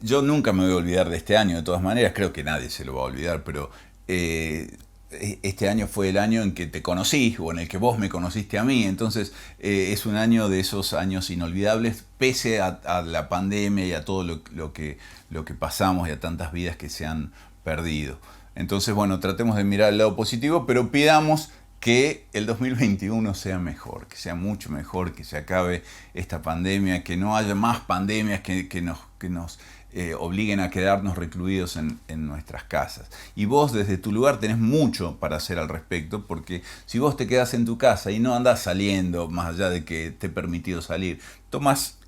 Yo nunca me voy a olvidar de este año, de todas maneras, creo que nadie se lo va a olvidar, pero este año fue el año en que te conocí, o en el que vos me conociste a mí. Entonces es un año de esos años inolvidables, pese a la pandemia y a todo lo que pasamos y a tantas vidas que se han perdido. Entonces, bueno, tratemos de mirar el lado positivo, pero pidamos que el 2021 sea mejor, que sea mucho mejor, que se acabe esta pandemia, que no haya más pandemias que nos obliguen a quedarnos recluidos en nuestras casas. Y vos desde tu lugar tenés mucho para hacer al respecto, porque si vos te quedás en tu casa y no andás saliendo, más allá de que te he permitido salir, tomás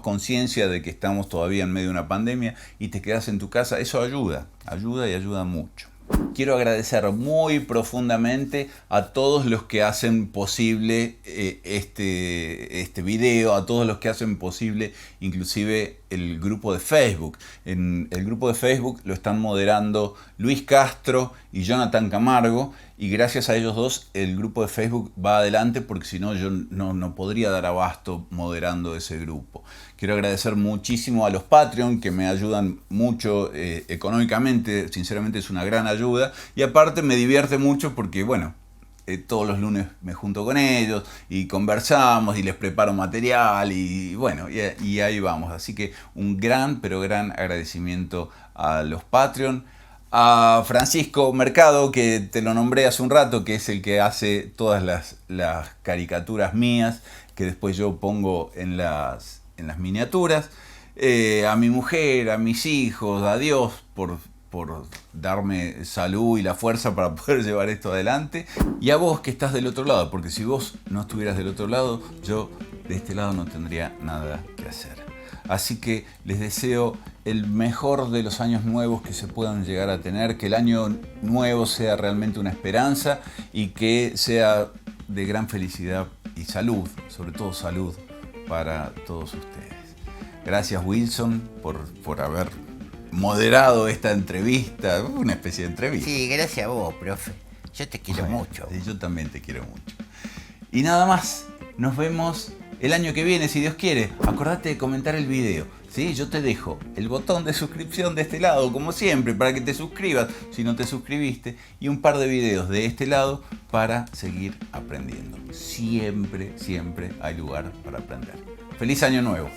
conciencia de que estamos todavía en medio de una pandemia y te quedás en tu casa, eso ayuda y ayuda mucho. Quiero agradecer muy profundamente a todos los que hacen posible este video, a todos los que hacen posible inclusive el grupo de Facebook. En el grupo de Facebook lo están moderando Luis Castro y Jonathan Camargo, y gracias a ellos dos el grupo de Facebook va adelante, porque si no yo no podría dar abasto moderando ese grupo. Quiero agradecer muchísimo a los Patreon, que me ayudan mucho económicamente. Sinceramente es una gran ayuda, y aparte me divierte mucho porque, bueno, todos los lunes me junto con ellos y conversamos y les preparo material y bueno, y ahí vamos. Así que un gran agradecimiento a los Patreon. A Francisco Mercado, que te lo nombré hace un rato, que es el que hace todas las caricaturas mías que después yo pongo en las miniaturas. A mi mujer, a mis hijos, a Dios por darme salud y la fuerza para poder llevar esto adelante, y a vos que estás del otro lado, porque si vos no estuvieras del otro lado, yo de este lado no tendría nada que hacer. Así que les deseo el mejor de los años nuevos que se puedan llegar a tener, que el año nuevo sea realmente una esperanza y que sea de gran felicidad y salud, sobre todo salud para todos ustedes. Gracias, Wilson, por haber moderado esta entrevista, una especie de entrevista. Sí, gracias a vos, profe. Yo te quiero mucho. Yo también te quiero mucho. Y nada más, nos vemos el año que viene, si Dios quiere. Acordate de comentar el video, ¿sí? Yo te dejo el botón de suscripción de este lado, como siempre, para que te suscribas si no te suscribiste, y un par de videos de este lado para seguir aprendiendo. Siempre hay lugar para aprender. ¡Feliz Año Nuevo!